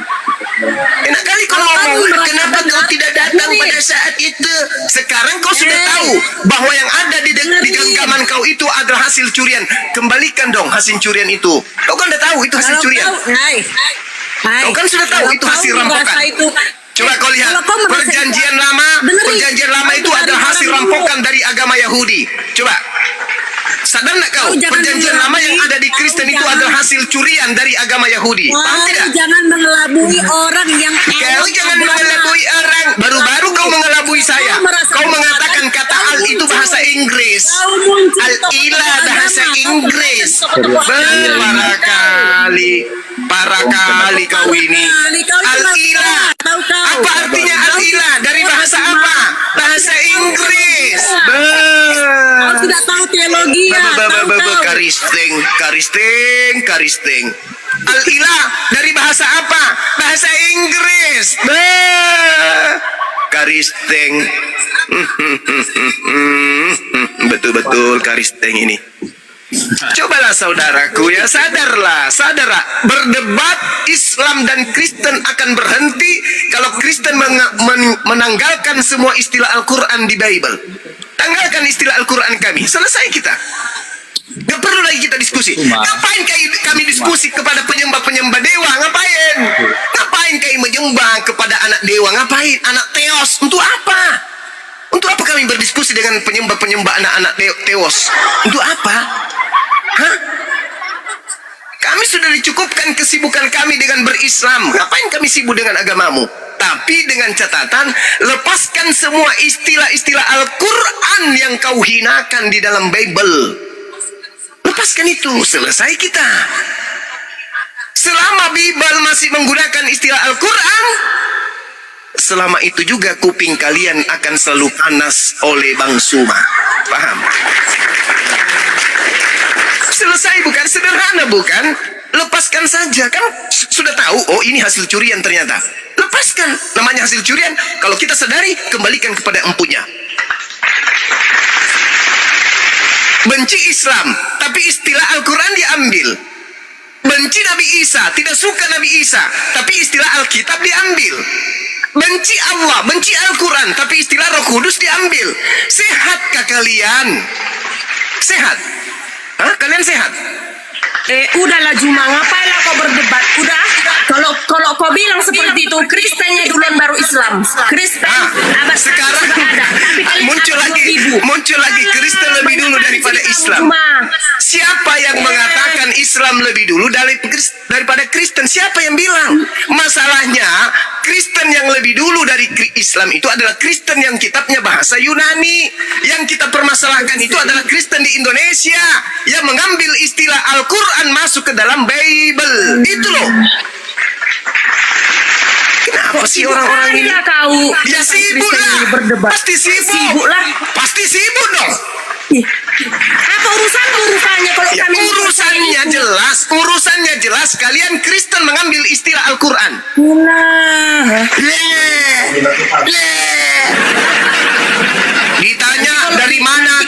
Enak kali kau ngomong, kenapa kau tidak datang pada saat itu? Sekarang kau sudah tahu bahwa yang ada di genggaman kau itu adalah hasil curian. Kembalikan dong hasil curian itu. Kau kan udah tahu itu hasil curian. Kau kan sudah tahu itu hasil rampokan. Coba kau lihat, perjanjian lama itu adalah hasil rampokan dari agama Yahudi. Coba, sadar nggak kau? Perjanjian lama yang ada di Kristen itu adalah hasil curian dari agama Yahudi. Paham tidak? Jangan mengelabui orang yang Kau jangan mengelabui orang. Baru-baru kau mengelabui saya. Kau mengatakan kata al itu bahasa Inggris. Al-ilah bahasa Inggris. Parah kali kau ini. Al-ilah. Apa artinya al-ilah? Dari bahasa apa? Bahasa Inggris. Kau tidak tahu teologi ya. Karisteng. Al-ilah dari bahasa apa? Bahasa Inggris. Karisteng. Betul-betul karisteng ini. Cobalah saudaraku ya, sadarlah. Berdebat Islam dan Kristen akan berhenti kalau Kristen menanggalkan semua istilah Al-Quran di Bible. Tanggalkan istilah Al-Quran kami. Selesai kita. Gak perlu lagi kita diskusi. Ngapain kami diskusi kepada penyembah-penyembah dewa? Ngapain? Ngapain kami menyembah kepada anak dewa? Ngapain? Anak teos? Untuk apa? Untuk apa kami berdiskusi dengan penyembah-penyembah anak-anak teos? Untuk apa? Hah? Kami sudah dicukupkan kesibukan kami dengan berislam. Ngapain kami sibuk dengan agamamu? Tapi dengan catatan, lepaskan semua istilah-istilah Al-Quran yang kau hinakan di dalam Bible. Lepaskan itu, selesai kita. Selama Bible masih menggunakan istilah Al-Quran, selama itu juga kuping kalian akan selalu panas oleh Bang Suma. Paham? Selesai bukan? Sederhana bukan? lepaskan saja. Kan sudah tahu, oh ini hasil curian ternyata. Lepaskan, namanya hasil curian. Kalau kita sadari, kembalikan kepada empunya. Benci Islam, tapi istilah Al-Quran diambil. Benci Nabi Isa, tidak suka Nabi Isa, tapi istilah Alkitab diambil. Benci Allah, benci Al-Quran, tapi istilah Roh Kudus diambil. Sehatkah kalian? Sehat? Hah? Kalian sehat? Udahlah Juma, ngapainlah kau berdebat? Udah, kalau kau bilang seperti itu, Kristennya duluan baru Islam. Kristen abad Sekarang sudah ada. Tapi kalian muncul abad lagi 2000. Kristen lebih dulu daripada Islam. Juma. Siapa yang mengatakan Islam lebih dulu daripada Kristen? Siapa yang bilang? Masalahnya Kristen yang lebih dulu dari Islam itu adalah Kristen yang kitabnya bahasa Yunani. Yang kita permasalahkan itu adalah Kristen di Indonesia yang mengambil istilah Al-Quran masuk ke dalam Bible. Itu loh. Kenapa sih orang-orang ini? Kau Ya sibuk Kristen ini lah. berdebat. Pasti sibuk. Sibuk lah. Pasti sibuk dong. Apa urusannya kalau Ya, kami urusannya jelas kalian Kristen mengambil istilah Al-Quran. Ditanya dari mana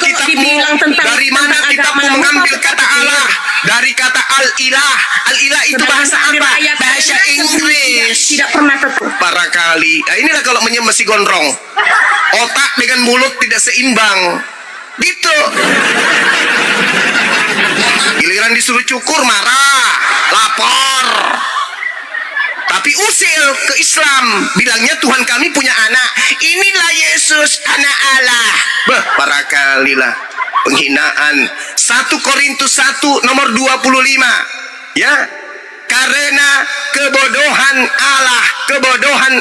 kitabmu mengambil kata Allah? Dari kata Al-Ilah. Al-Ilah itu bahasa apa? Bahasa Inggris. Tidak pernah ketemu. Para kali. Nah, inilah kalau menyemasi gondrong. Otak dengan mulut tidak seimbang. Gitu. Giliran disuruh cukur marah, lapor. Tapi usil ke Islam, bilangnya Tuhan kami punya anak. Inilah Yesus, anak Allah. Para kalilah penghinaan. 1 Korintus 1 nomor 25. Ya. Karena kebodohan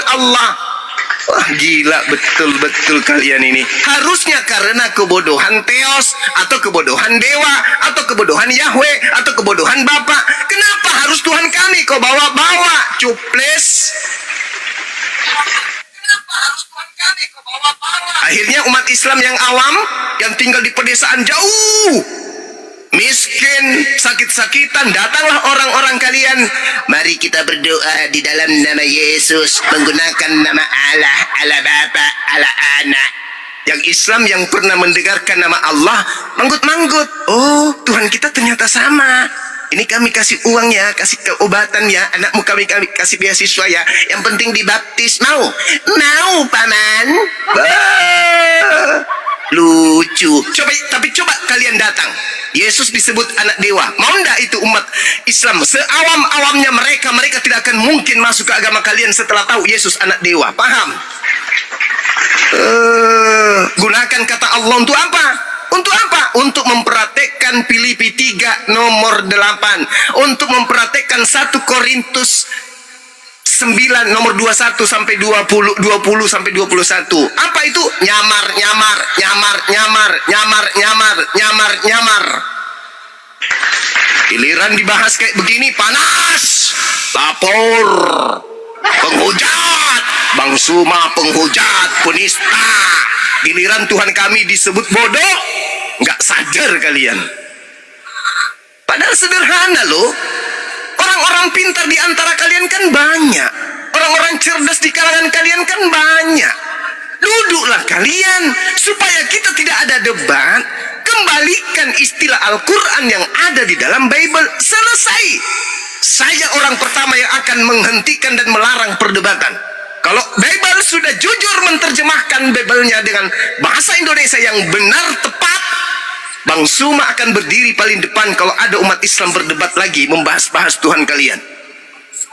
Allah. Wah, gila betul-betul kalian ini. Harusnya karena kebodohan Theos, atau kebodohan Dewa, atau kebodohan Yahweh, atau kebodohan Bapa. Kenapa harus Tuhan kami kau bawa-bawa? Cuples. Akhirnya umat Islam yang awam, yang tinggal di pedesaan jauh, miskin, sakit-sakitan, datanglah orang-orang kalian. Mari kita berdoa di dalam nama Yesus, menggunakan nama Allah, Allah Bapa, Allah Anak. Yang Islam yang pernah mendengarkan nama Allah, manggut-manggut. Oh, Tuhan kita ternyata sama. Ini kami kasih uang ya, kasih keobatan ya, anakmu kami kasih beasiswa ya. Yang penting dibaptis. Mau? Mau, Paman. Lucu. Tapi coba kalian datang. Yesus disebut anak dewa. Mau ndak itu umat Islam? Seawam-awamnya mereka tidak akan mungkin masuk ke agama kalian setelah tahu Yesus anak dewa. Paham? Gunakan kata Allah untuk apa? Untuk apa? Untuk mempraktekkan Filipi 3 nomor 8. Untuk mempraktekkan 1 Korintus 9 nomor 21 sampai 20 sampai 21. Apa itu? Nyamar. Giliran dibahas kayak begini panas. Lapor. Penghujat. Bang Suma penghujat, penista. Giliran Tuhan kami disebut bodoh. Nggak sadar kalian. Padahal sederhana loh. Orang-orang pintar di antara kalian kan banyak. Orang-orang cerdas di kalangan kalian kan banyak. Duduklah kalian supaya kita tidak ada debat. Kembalikan istilah Al-Quran yang ada di dalam Bible. Selesai. Saya orang pertama yang akan menghentikan dan melarang perdebatan. Kalau Bible sudah jujur menerjemahkan Bible-nya dengan bahasa Indonesia yang benar, tepat, Bang Suma akan berdiri paling depan kalau ada umat Islam berdebat lagi membahas-bahas Tuhan kalian.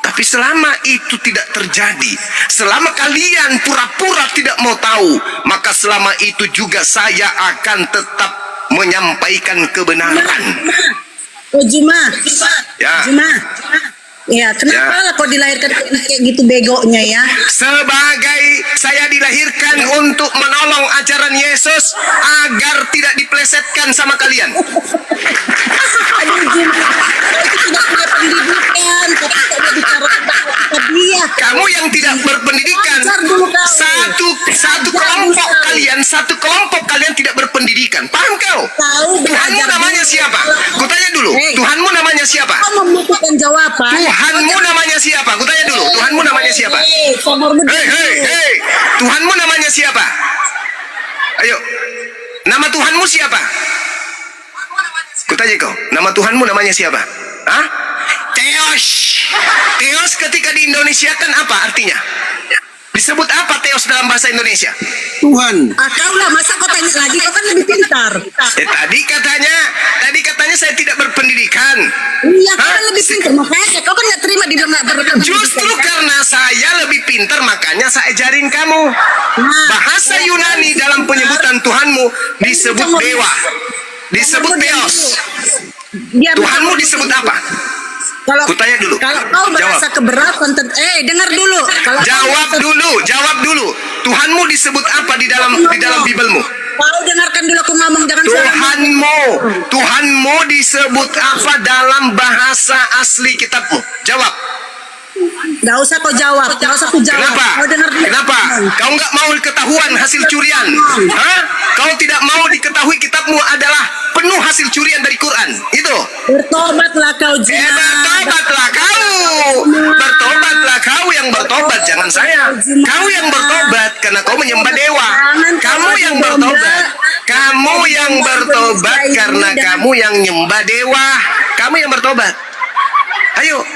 Tapi selama itu tidak terjadi, selama kalian pura-pura tidak mau tahu, maka selama itu juga saya akan tetap menyampaikan kebenaran. Juma. Ya. Juma. Ya, kenapa lah kok dilahirkan kayak gitu begonya ya? Sebagai saya dilahirkan untuk menolong ajaran Yesus agar tidak diplesetkan sama kalian. Aduh, Juma. Itu tidak punya pendidikan. Tapi tidak bicara tentang dia. Kamu yang tidak berpendidikan, satu kelompok kalian tidak berpendidikan. Paham kau? Tahu Tuhanmu belajar namanya dulu. siapa? Kutanya dulu. Hey. Tuhanmu namanya namanya siapa? Kau membutuhkan jawaban. Tuhanmu namanya siapa? Aku tanya dulu. Tuhanmu namanya siapa? Hei, Tuhanmu namanya siapa? Ayo, nama Tuhanmu siapa? Kutanya kau, nama Tuhanmu namanya siapa? Hah? Theos. Theos ketika di Indonesia kan apa artinya? Disebut apa Theos dalam bahasa Indonesia? Tuhan. Kau lah, masa kau tanya lagi? Kau kan lebih pintar. Tadi katanya saya tidak berpendidikan. Iya, kau kan lebih pintar. Makanya kau kan nggak terima dibilang nggak berpendidikan. Justru karena saya lebih pintar, makanya saya ajarin kamu. Bahasa Yunani dalam penyebutan Tuhanmu disebut dewa, disebut Theos. Tuhanmu disebut apa? Kalau Kutanya dulu. Kalau kau merasa keberatan, dengar dulu. Kalau Jawab dulu. Tuhanmu disebut apa di dalam Bibelmu? kau dengarkan dulu aku ngomong, jangan Tuhanmu disebut apa dalam bahasa asli kitabmu? Jawab. Gak usah kau jawab, gak usah aku jawab. Kenapa? Kau dengar dulu. Kenapa? Kau nggak mau ketahuan hasil curian? Hah? Kau tidak mau diketahui kitabmu adalah penuh hasil curian dari Quran? Itu? Bertobatlah kau Jina. Bertobatlah kau yang bertobat, jangan saya. Kau yang bertobat karena kau menyembah dewa. Kamu yang bertobat karena kamu yang nyembah dewa. Kamu yang bertobat. Ayo,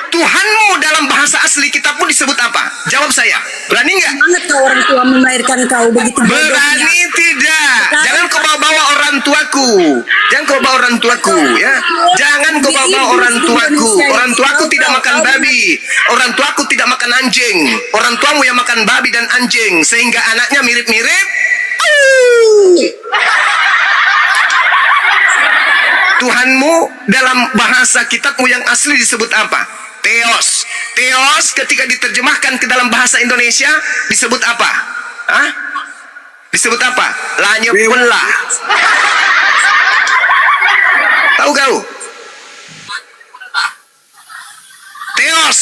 Tuhanmu dalam bahasa asli kitabmu disebut apa? Jawab saya. Berani nggak? Banget kau orang tua melahirkan kau begitu bodohnya. Berani tidak? Jangan kau bawa orang tuaku. Jangan kau bawa orang tuaku, ya. Jangan kau bawa orang tuaku. Orang tuaku tidak makan babi. Orang tuaku tidak makan anjing. Orang tuamu yang makan babi dan anjing, sehingga anaknya mirip-mirip. Tuhanmu dalam bahasa kitabmu yang asli disebut apa? Theos. Theos ketika diterjemahkan ke dalam bahasa Indonesia disebut apa? Hah? Disebut apa? Lanyepela. Tahu kau? Theos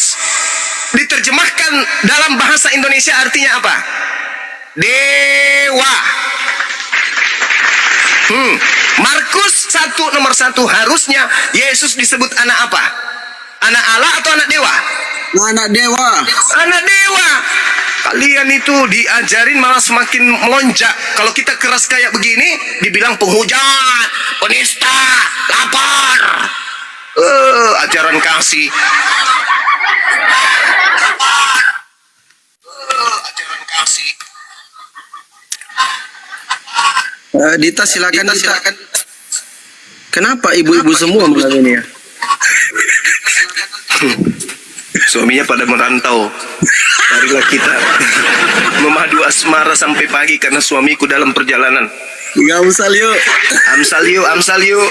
diterjemahkan dalam bahasa Indonesia artinya apa? Dewa. Markus 1 nomor 1 harusnya Yesus disebut anak apa? Anak Allah atau anak dewa? Anak dewa. Anak dewa. Kalian itu diajarin malah semakin melonjak. Kalau kita keras kayak begini, dibilang penghujat, penista, lapar. Ajaran kasih. Ajaran kasih. Dita silakan. Kenapa ibu-ibu semua malam ini ya? Suaminya pada merantau. Marilah kita memadu asmara sampai pagi karena suamiku dalam perjalanan. Gak usah yuk. Amsal yuk.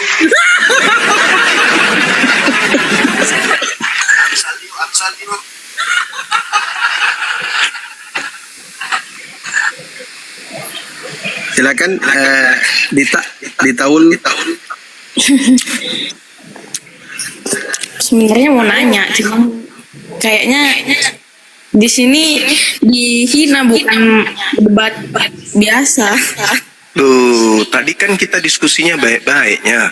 Silakan Dita Ul. Sebenarnya mau nanya, cuma kayaknya di sini dihina, bukan debat biasa. Tuh, tadi kan kita diskusinya baik-baiknya.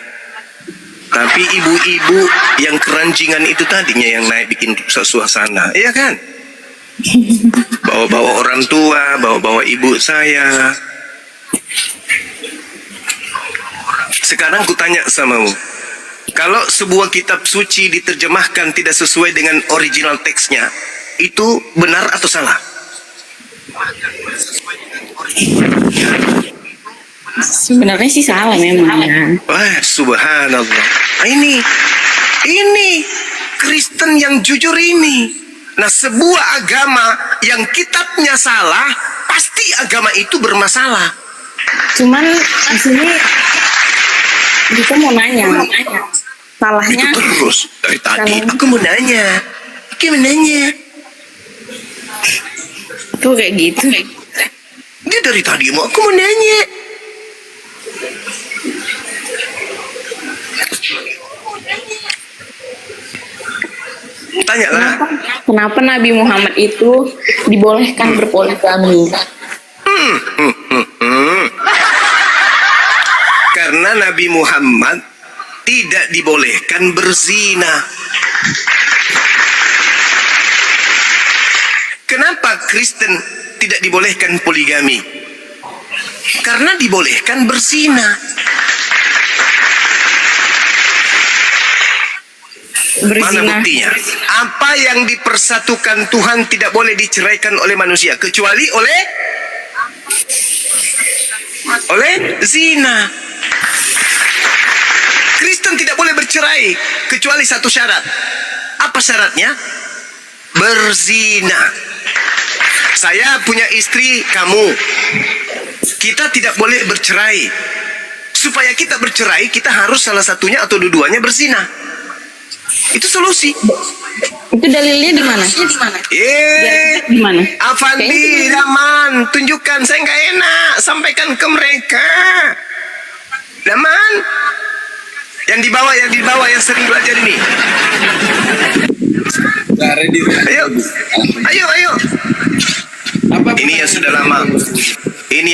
Tapi ibu-ibu yang keranjingan itu tadinya yang naik bikin rusak suasana, iya kan? Bawa-bawa orang tua, bawa-bawa ibu saya. Sekarang kutanya samamu. Kalau sebuah kitab suci diterjemahkan tidak sesuai dengan original teksnya, itu benar atau salah? Sebenarnya sih salah memang. Wah, subhanallah. Ini Kristen yang jujur ini. Nah, sebuah agama yang kitabnya salah, pasti agama itu bermasalah. Cuman di sini kita mau nanya. Salahnya itu terus dari tadi aku mau nanya. Tuh kayak gitu. Dia dari tadi mau aku mau nanya. Tanyalah. Kenapa Nabi Muhammad itu dibolehkan berpoligami? Karena Nabi Muhammad tidak dibolehkan berzina. Kenapa Kristen tidak dibolehkan poligami? Karena dibolehkan berzina. Mana buktinya? Apa yang dipersatukan Tuhan tidak boleh diceraikan oleh manusia kecuali oleh zina. Kristen tidak boleh bercerai kecuali satu syarat. Apa syaratnya? Berzina. Saya punya istri, kamu. Kita tidak boleh bercerai. Supaya kita bercerai, kita harus salah satunya atau dua-duanya berzina. Itu solusi. Itu dalilnya di mana? Di mana? Afandi, Daman, tunjukkan. Saya nggak enak, sampaikan ke mereka. Daman, yang di bawah yang sering belajar ini. Ayo. Ini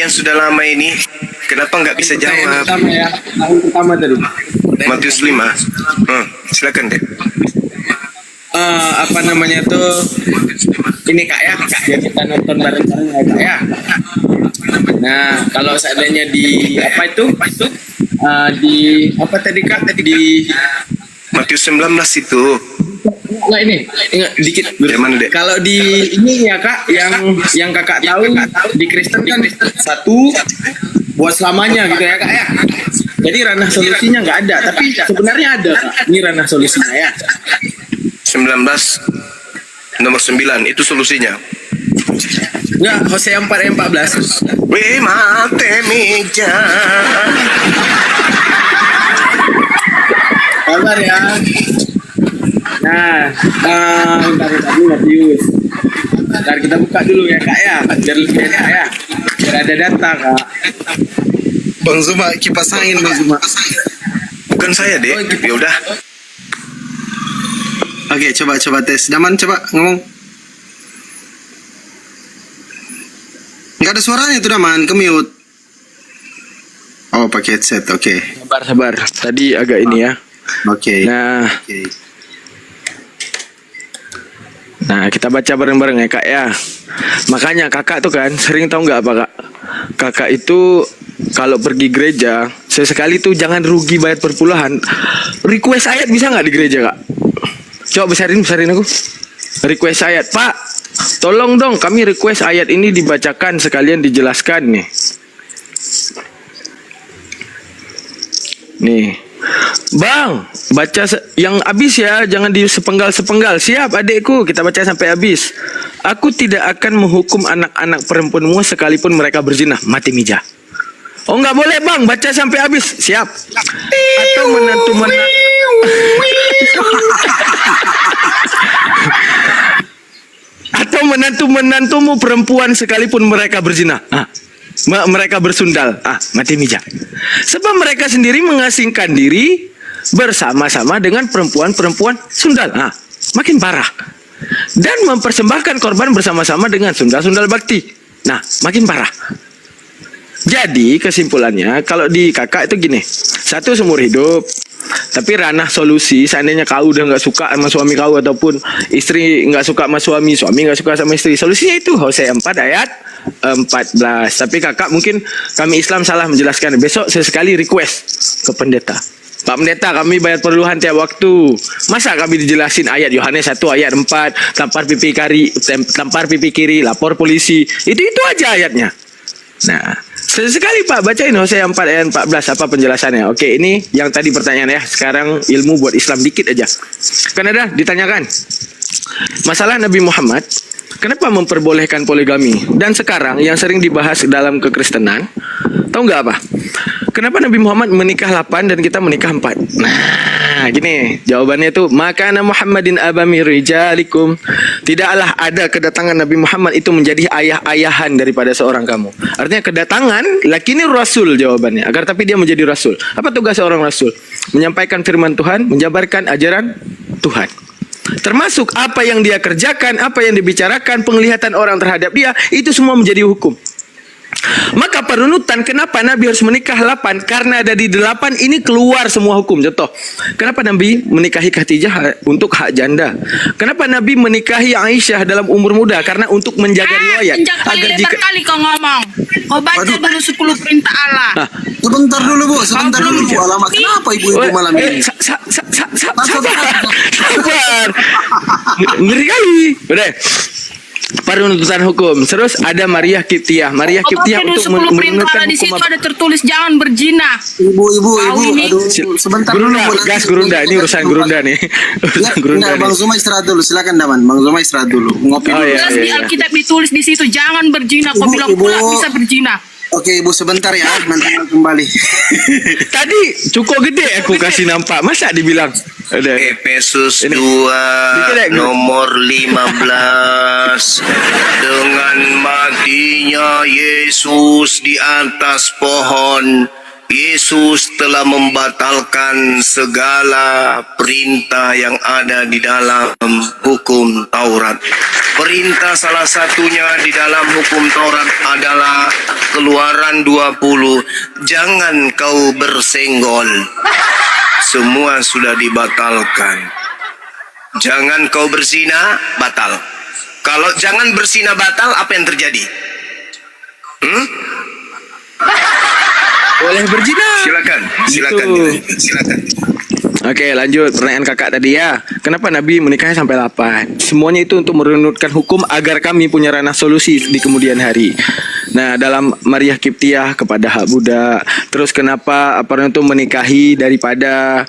yang sudah lama. Ini. Kenapa nggak bisa jawab? Tahun pertama tadi. Matius 5. Silakan deh. Apa namanya tuh? Ini Kak ya, kita nonton bareng-bareng ya Kak ya. Nah, kalau seandainya di apa itu? Di apa tadi Kak? Di Matius 19 itu. Nah ini, ingat dikit. Mana, Dek? Kalau di ini ya Kak, yang Kakak tahu di Kristen kan satu buat selamanya gitu ya Kak ya. Jadi ranah solusinya nggak ada, tapi sebenarnya ada Kak. Ini ranah solusinya ya. 19 nomor 9 itu solusinya. Enggak, Hosea 4 ayat 14. Weh mate meja. Sabar ya. Nah, bentar Matius. Bentar kita buka dulu ya Kak ya, biar lebih enak ya. Biar ada data Kak. Bang Zuma, kipas angin Bang Zuma. Bukan saya, Dek. Ya udah. Oke, coba tes. Daman coba ngomong. Nggak ada suaranya tuh Daman, ke-mute. Oh, pakai headset. Oke. Sabar. Tadi agak ini ya. Oke. Nah, kita baca bareng-bareng ya Kak ya. Makanya kakak tuh kan sering tahu nggak apa Kak? Kakak itu kalau pergi gereja sesekali tuh jangan rugi bayar perpuluhan. Request ayat bisa nggak di gereja Kak? Coba besarin aku. Request ayat, Pak. Tolong dong kami request ayat ini dibacakan sekalian dijelaskan nih. Nih. Bang, baca yang habis ya, jangan di sepenggal-sepenggal. Siap adekku, kita baca sampai habis. Aku tidak akan menghukum anak-anak perempuanmu sekalipun mereka berzina. Mati mija. Oh nggak boleh bang, baca sampai habis. Siap. Atau menantumu perempuan sekalipun mereka berzina. Mereka bersundal. Mati mija. Sebab mereka sendiri mengasingkan diri bersama-sama dengan perempuan-perempuan sundal. Makin parah. Dan mempersembahkan korban bersama-sama dengan sundal-sundal bakti. Nah, makin parah. Jadi kesimpulannya kalau di kakak itu gini. Satu, seumur hidup. Tapi ranah solusi, seandainya kau udah nggak suka sama suami kau ataupun istri nggak suka sama suami nggak suka sama istri, solusinya itu Hosea 4 ayat 14. Tapi kakak mungkin kami Islam salah menjelaskan. Besok sesekali request ke pendeta. Pak Pendeta, kami bayar perluhan tiap waktu. Masa kami dijelasin ayat Yohanes 1 ayat 4, tampar pipi kiri, lapor polisi. Itu aja ayatnya. Nah, sesekali Pak bacain Hosea 4 ayat 14 apa penjelasannya. Oke, ini yang tadi pertanyaan ya. Sekarang ilmu buat Islam dikit aja. Kan ada ditanyakan. Masalah Nabi Muhammad, kenapa memperbolehkan poligami? Dan sekarang yang sering dibahas dalam kekristenan, tahu nggak apa? Kenapa Nabi Muhammad menikah 8 dan kita menikah 4? Nah, gini jawabannya itu, maka Muhammadin abami rijalikum. Tidaklah ada kedatangan Nabi Muhammad itu menjadi ayah-ayahan daripada seorang kamu. Artinya kedatangan lakini rasul jawabannya. Agar tapi dia menjadi rasul. Apa tugas seorang rasul? Menyampaikan firman Tuhan, menjabarkan ajaran Tuhan. Termasuk apa yang dia kerjakan, apa yang dibicarakan, penglihatan orang terhadap dia, itu semua menjadi hukum. Maka perunutan kenapa Nabi harus menikah 8? Karena ada di 8 ini keluar semua hukum. Contoh, kenapa Nabi menikahi Khadijah untuk hak janda? Kenapa Nabi menikahi Aisyah dalam umur muda? Karena untuk menjaga riwayat. Agar jika kali kau ngomong. Kau baca dulu 10 perintah Allah. Sebentar dulu Bu, sebentar dulu Bu. Alamak, kenapa ibu-ibu malam ini? Sabar. Ngeri kali. Udah. Perunutan hukum. Terus ada Maria Kiptiah. Maria Kiptiah untuk menurunkan di situ hukum ada tertulis jangan berzina. Ibu, ini. aduh, sebentar Gurunda, dulu. Bu, gas Gurunda. Ini urusan Gurunda nih. Urusan Gurunda Bang nih. Zuma istirahat dulu, silakan Daman. Bang Zuma istirahat dulu. Ngopi dulu. Jelas di Alkitab ditulis di situ jangan berzina. Kau bilang pula bisa berzina. Oke Ibu, sebentar ya, nanti kembali. Tadi cukup gede aku kasih nampak. Masa dibilang? Udah. Efesus Ini. 2 nomor 15. Dengan matinya Yesus di atas pohon, Yesus telah membatalkan segala perintah yang ada di dalam hukum Taurat. Perintah salah satunya di dalam hukum Taurat adalah Keluaran 20, jangan kau bersenggol. Semua sudah dibatalkan. Jangan kau berzina, batal. Kalau jangan berzina batal, apa yang terjadi? Boleh berzina. Silakan, silakan, Gitu. silakan. Oke, lanjut pertanyaan kakak tadi ya. Kenapa Nabi menikahnya sampai 8? Semuanya itu untuk merunutkan hukum agar kami punya ranah solusi di kemudian hari. Nah, dalam Maria Kiptiah kepada hak budak. Terus kenapa itu menikahi daripada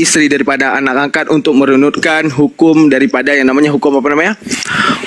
istri daripada anak angkat untuk merunutkan hukum daripada yang namanya hukum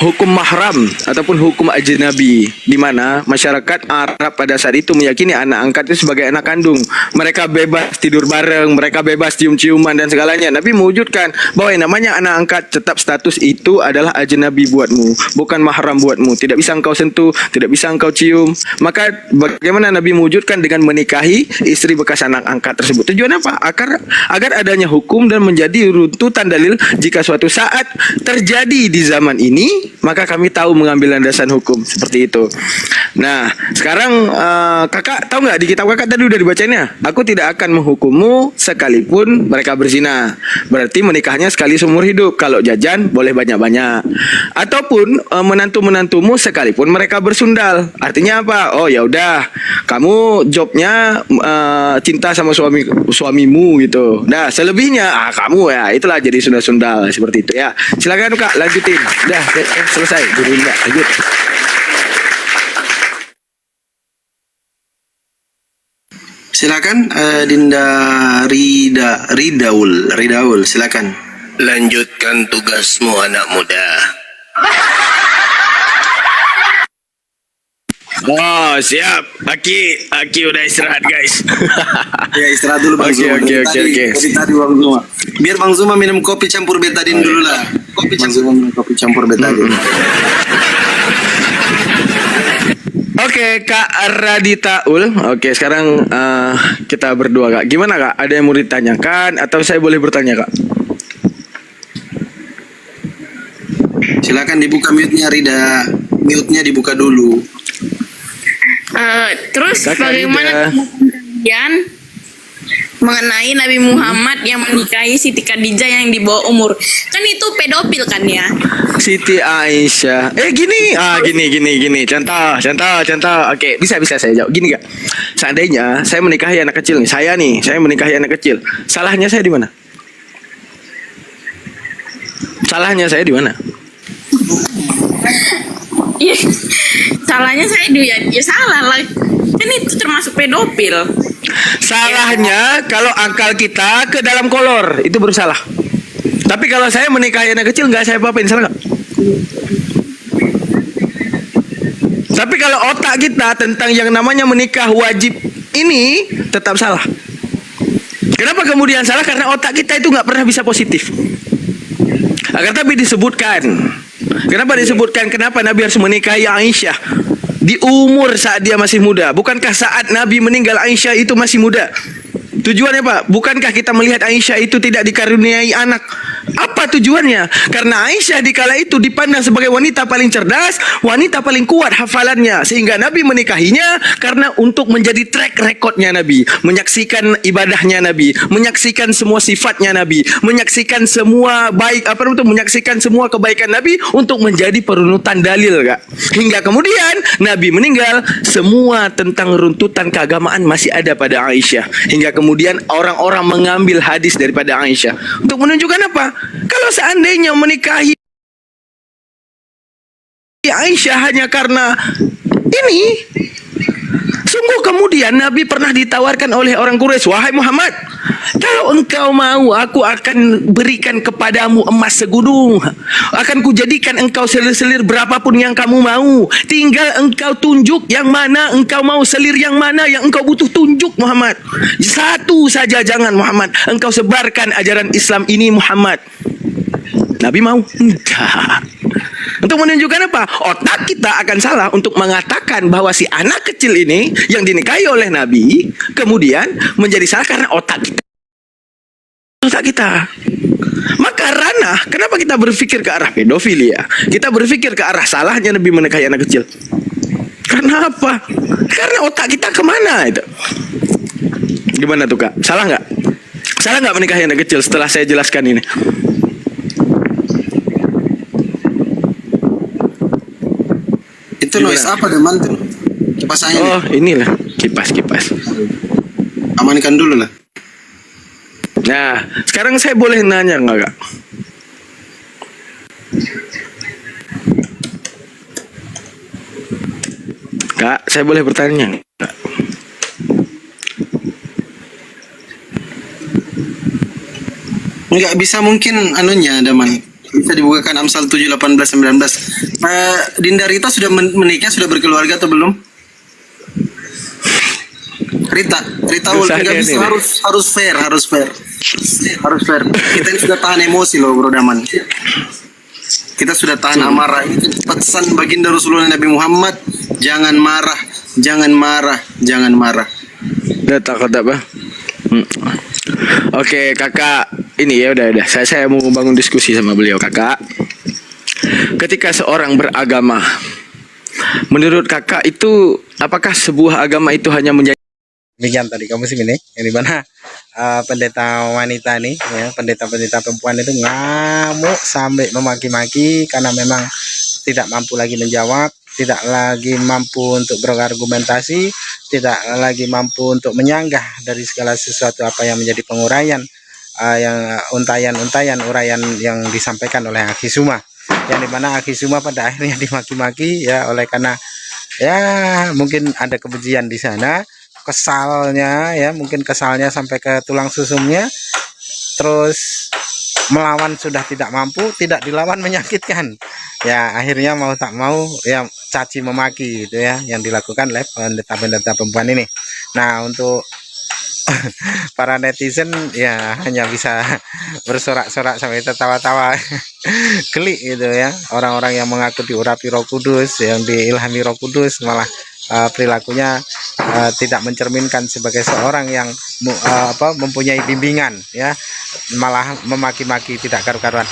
hukum mahram ataupun hukum ajnabi, di mana masyarakat Arab pada saat itu meyakini anak angkat itu sebagai anak kandung. Mereka bebas tidur bareng, mereka bebas cium-ciuman dan segalanya. Nabi mewujudkan bahwa yang namanya anak angkat tetap status itu adalah ajnabi buatmu, bukan mahram buatmu. Tidak bisa engkau sentuh, tidak bisa engkau cium. Maka bagaimana Nabi mewujudkan dengan menikahi istri bekas anak angkat tersebut? Tujuan apa? Agar adanya hukum dan menjadi runtutan dalil jika suatu saat terjadi di zaman ini, maka kami tahu mengambil landasan hukum seperti itu. Nah, sekarang kakak tahu nggak di kitab kakak tadi udah dibacainnya? Aku tidak akan menghukummu sekalipun mereka berzina. Berarti menikahnya sekali seumur hidup. Kalau jajan boleh banyak-banyak. Ataupun menantu-menantumu sekalipun mereka bersundal. Artinya apa? Oh ya udah, kamu jobnya cinta sama suamimu gitu. Nah, selebihnya kamu ya itulah jadi sundal-sundal seperti itu ya. Silakan Kak, lanjutin. Udah selesai. Gurunda, lanjut. Silakan Dinda Ridaul, silakan. Lanjutkan tugasmu anak muda. Oh, siap. Aki udah istirahat, guys. Ya, istirahat dulu Bang Zuma. Oke. Kopi tadi Bang Zuma. Biar Bang Zuma minum kopi campur betadin dulu lah. Kopi campur betadin. Oke, Kak Raditaul. Oke, sekarang kita berdua, Kak. Gimana, Kak? Ada yang mau ditanyakan atau saya boleh bertanya, Kak? Silakan dibuka mute-nya Rida. Mute-nya dibuka dulu. Terus Kakak bagaimana Rida. kalian mengenai Nabi Muhammad yang menikahi Siti Khadijah yang di bawah umur? Kan itu pedofil kan ya? Siti Aisyah. Gini. Contoh. Oke, bisa saya jawab. Gini, Kak. Seandainya saya menikahi anak kecil nih. Saya menikahi anak kecil. Salahnya saya di mana? Iya, salahnya saya ya salah lah. Kan itu termasuk pedofil. Salahnya kalau akal kita ke dalam kolor itu bersalah. Tapi kalau saya menikahi anak kecil nggak saya apa-apain, salah nggak? Tapi kalau otak kita tentang yang namanya menikah wajib ini tetap salah. Kenapa kemudian salah? Karena otak kita itu nggak pernah bisa positif. Akan tapi disebutkan. Kenapa disebutkan? Kenapa Nabi harus menikahi Aisyah di umur saat dia masih muda? Bukankah saat Nabi meninggal Aisyah itu masih muda? Tujuannya Pak, bukankah kita melihat Aisyah itu tidak dikaruniai anak? Apa tujuannya? Karena Aisyah di kala itu dipandang sebagai wanita paling cerdas, wanita paling kuat hafalannya, sehingga Nabi menikahinya karena untuk menjadi track recordnya Nabi, menyaksikan ibadahnya Nabi, menyaksikan semua sifatnya Nabi, menyaksikan semua baik menyaksikan semua kebaikan Nabi untuk menjadi perunutan dalil, Kak. Hingga kemudian Nabi meninggal, semua tentang runtutan keagamaan masih ada pada Aisyah. Hingga kemudian orang-orang mengambil hadis daripada Aisyah untuk menunjukkan apa? Kalau seandainya menikahi Aisyah hanya karena ini, sungguh kemudian Nabi pernah ditawarkan oleh orang Quraisy, wahai Muhammad, kalau engkau mau, aku akan berikan kepadamu emas segunung, akan kujadikan engkau selir-selir berapapun yang kamu mau, tinggal engkau tunjuk yang mana engkau mau, selir yang mana yang engkau butuh, tunjuk Muhammad. Satu saja jangan Muhammad, engkau sebarkan ajaran Islam ini Muhammad. Nabi mau? Enggak. Untuk menunjukkan apa? Otak kita akan salah untuk mengatakan bahwa si anak kecil ini yang dinikahi oleh Nabi kemudian menjadi salah karena otak kita. Maka ranah, kenapa kita berpikir ke arah pedofilia? Kita berpikir ke arah salahnya Nabi menikahi anak kecil. Karena apa? Karena otak kita kemana itu? Gimana tuh, Kak? Salah nggak? Salah nggak menikahi anak kecil setelah saya jelaskan ini? Itu noise apa deman tuh? Kipas angin. Oh, inilah kipas. Amankan dulu lah. Nah, sekarang saya boleh nanya nggak, Kak? Kak, saya boleh bertanya nggak? Enggak bisa mungkin anunya Daman. Bisa dibukakan Amsal 7, 18, 19. Dinda Rita sudah menikah, sudah berkeluarga atau belum? Rita nggak bisa, harus fair. Kita ini sudah tahan emosi loh, Bro Daman. Kita sudah tahan amarah. Ini pesan baginda Rasulullah Nabi Muhammad, jangan marah. Udah takut apa? Oke, Kakak, ini ya udah. Saya mau membangun diskusi sama beliau, Kakak. Ketika seorang beragama, menurut Kakak itu apakah sebuah agama itu hanya menjadi Demikian tadi kamu sih ini, yang dimana pendeta wanita nih, ya, pendeta perempuan itu ngamuk sampai memaki-maki karena memang tidak mampu lagi menjawab, tidak lagi mampu untuk berargumentasi, tidak lagi mampu untuk menyanggah dari segala sesuatu apa yang menjadi penguraian, yang untayan uraian yang disampaikan oleh Akhi Suma, yang dimana Akhi Suma pada akhirnya dimaki-maki ya oleh karena ya mungkin ada kebencian di sana. Kesalnya ya, mungkin kesalnya sampai ke tulang susumnya, terus melawan sudah tidak mampu, tidak dilawan menyakitkan ya, akhirnya mau tak mau ya caci memaki gitu ya yang dilakukan oleh pendeta perempuan ini. Nah, untuk para netizen ya hanya bisa bersorak-sorak sampai tertawa-tawa geli gitu ya, orang-orang yang mengaku diurapi Roh Kudus, yang diilhami Roh Kudus, malah perilakunya tidak mencerminkan sebagai seorang yang mempunyai bimbingan ya, malah memaki-maki tidak karu-karuan.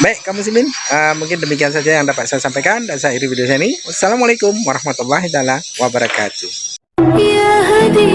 Baik kamu muslimin, mungkin demikian saja yang dapat saya sampaikan dan saya akhiri video saya ini. Wassalamualaikum warahmatullahi wabarakatuh. Ya Hadi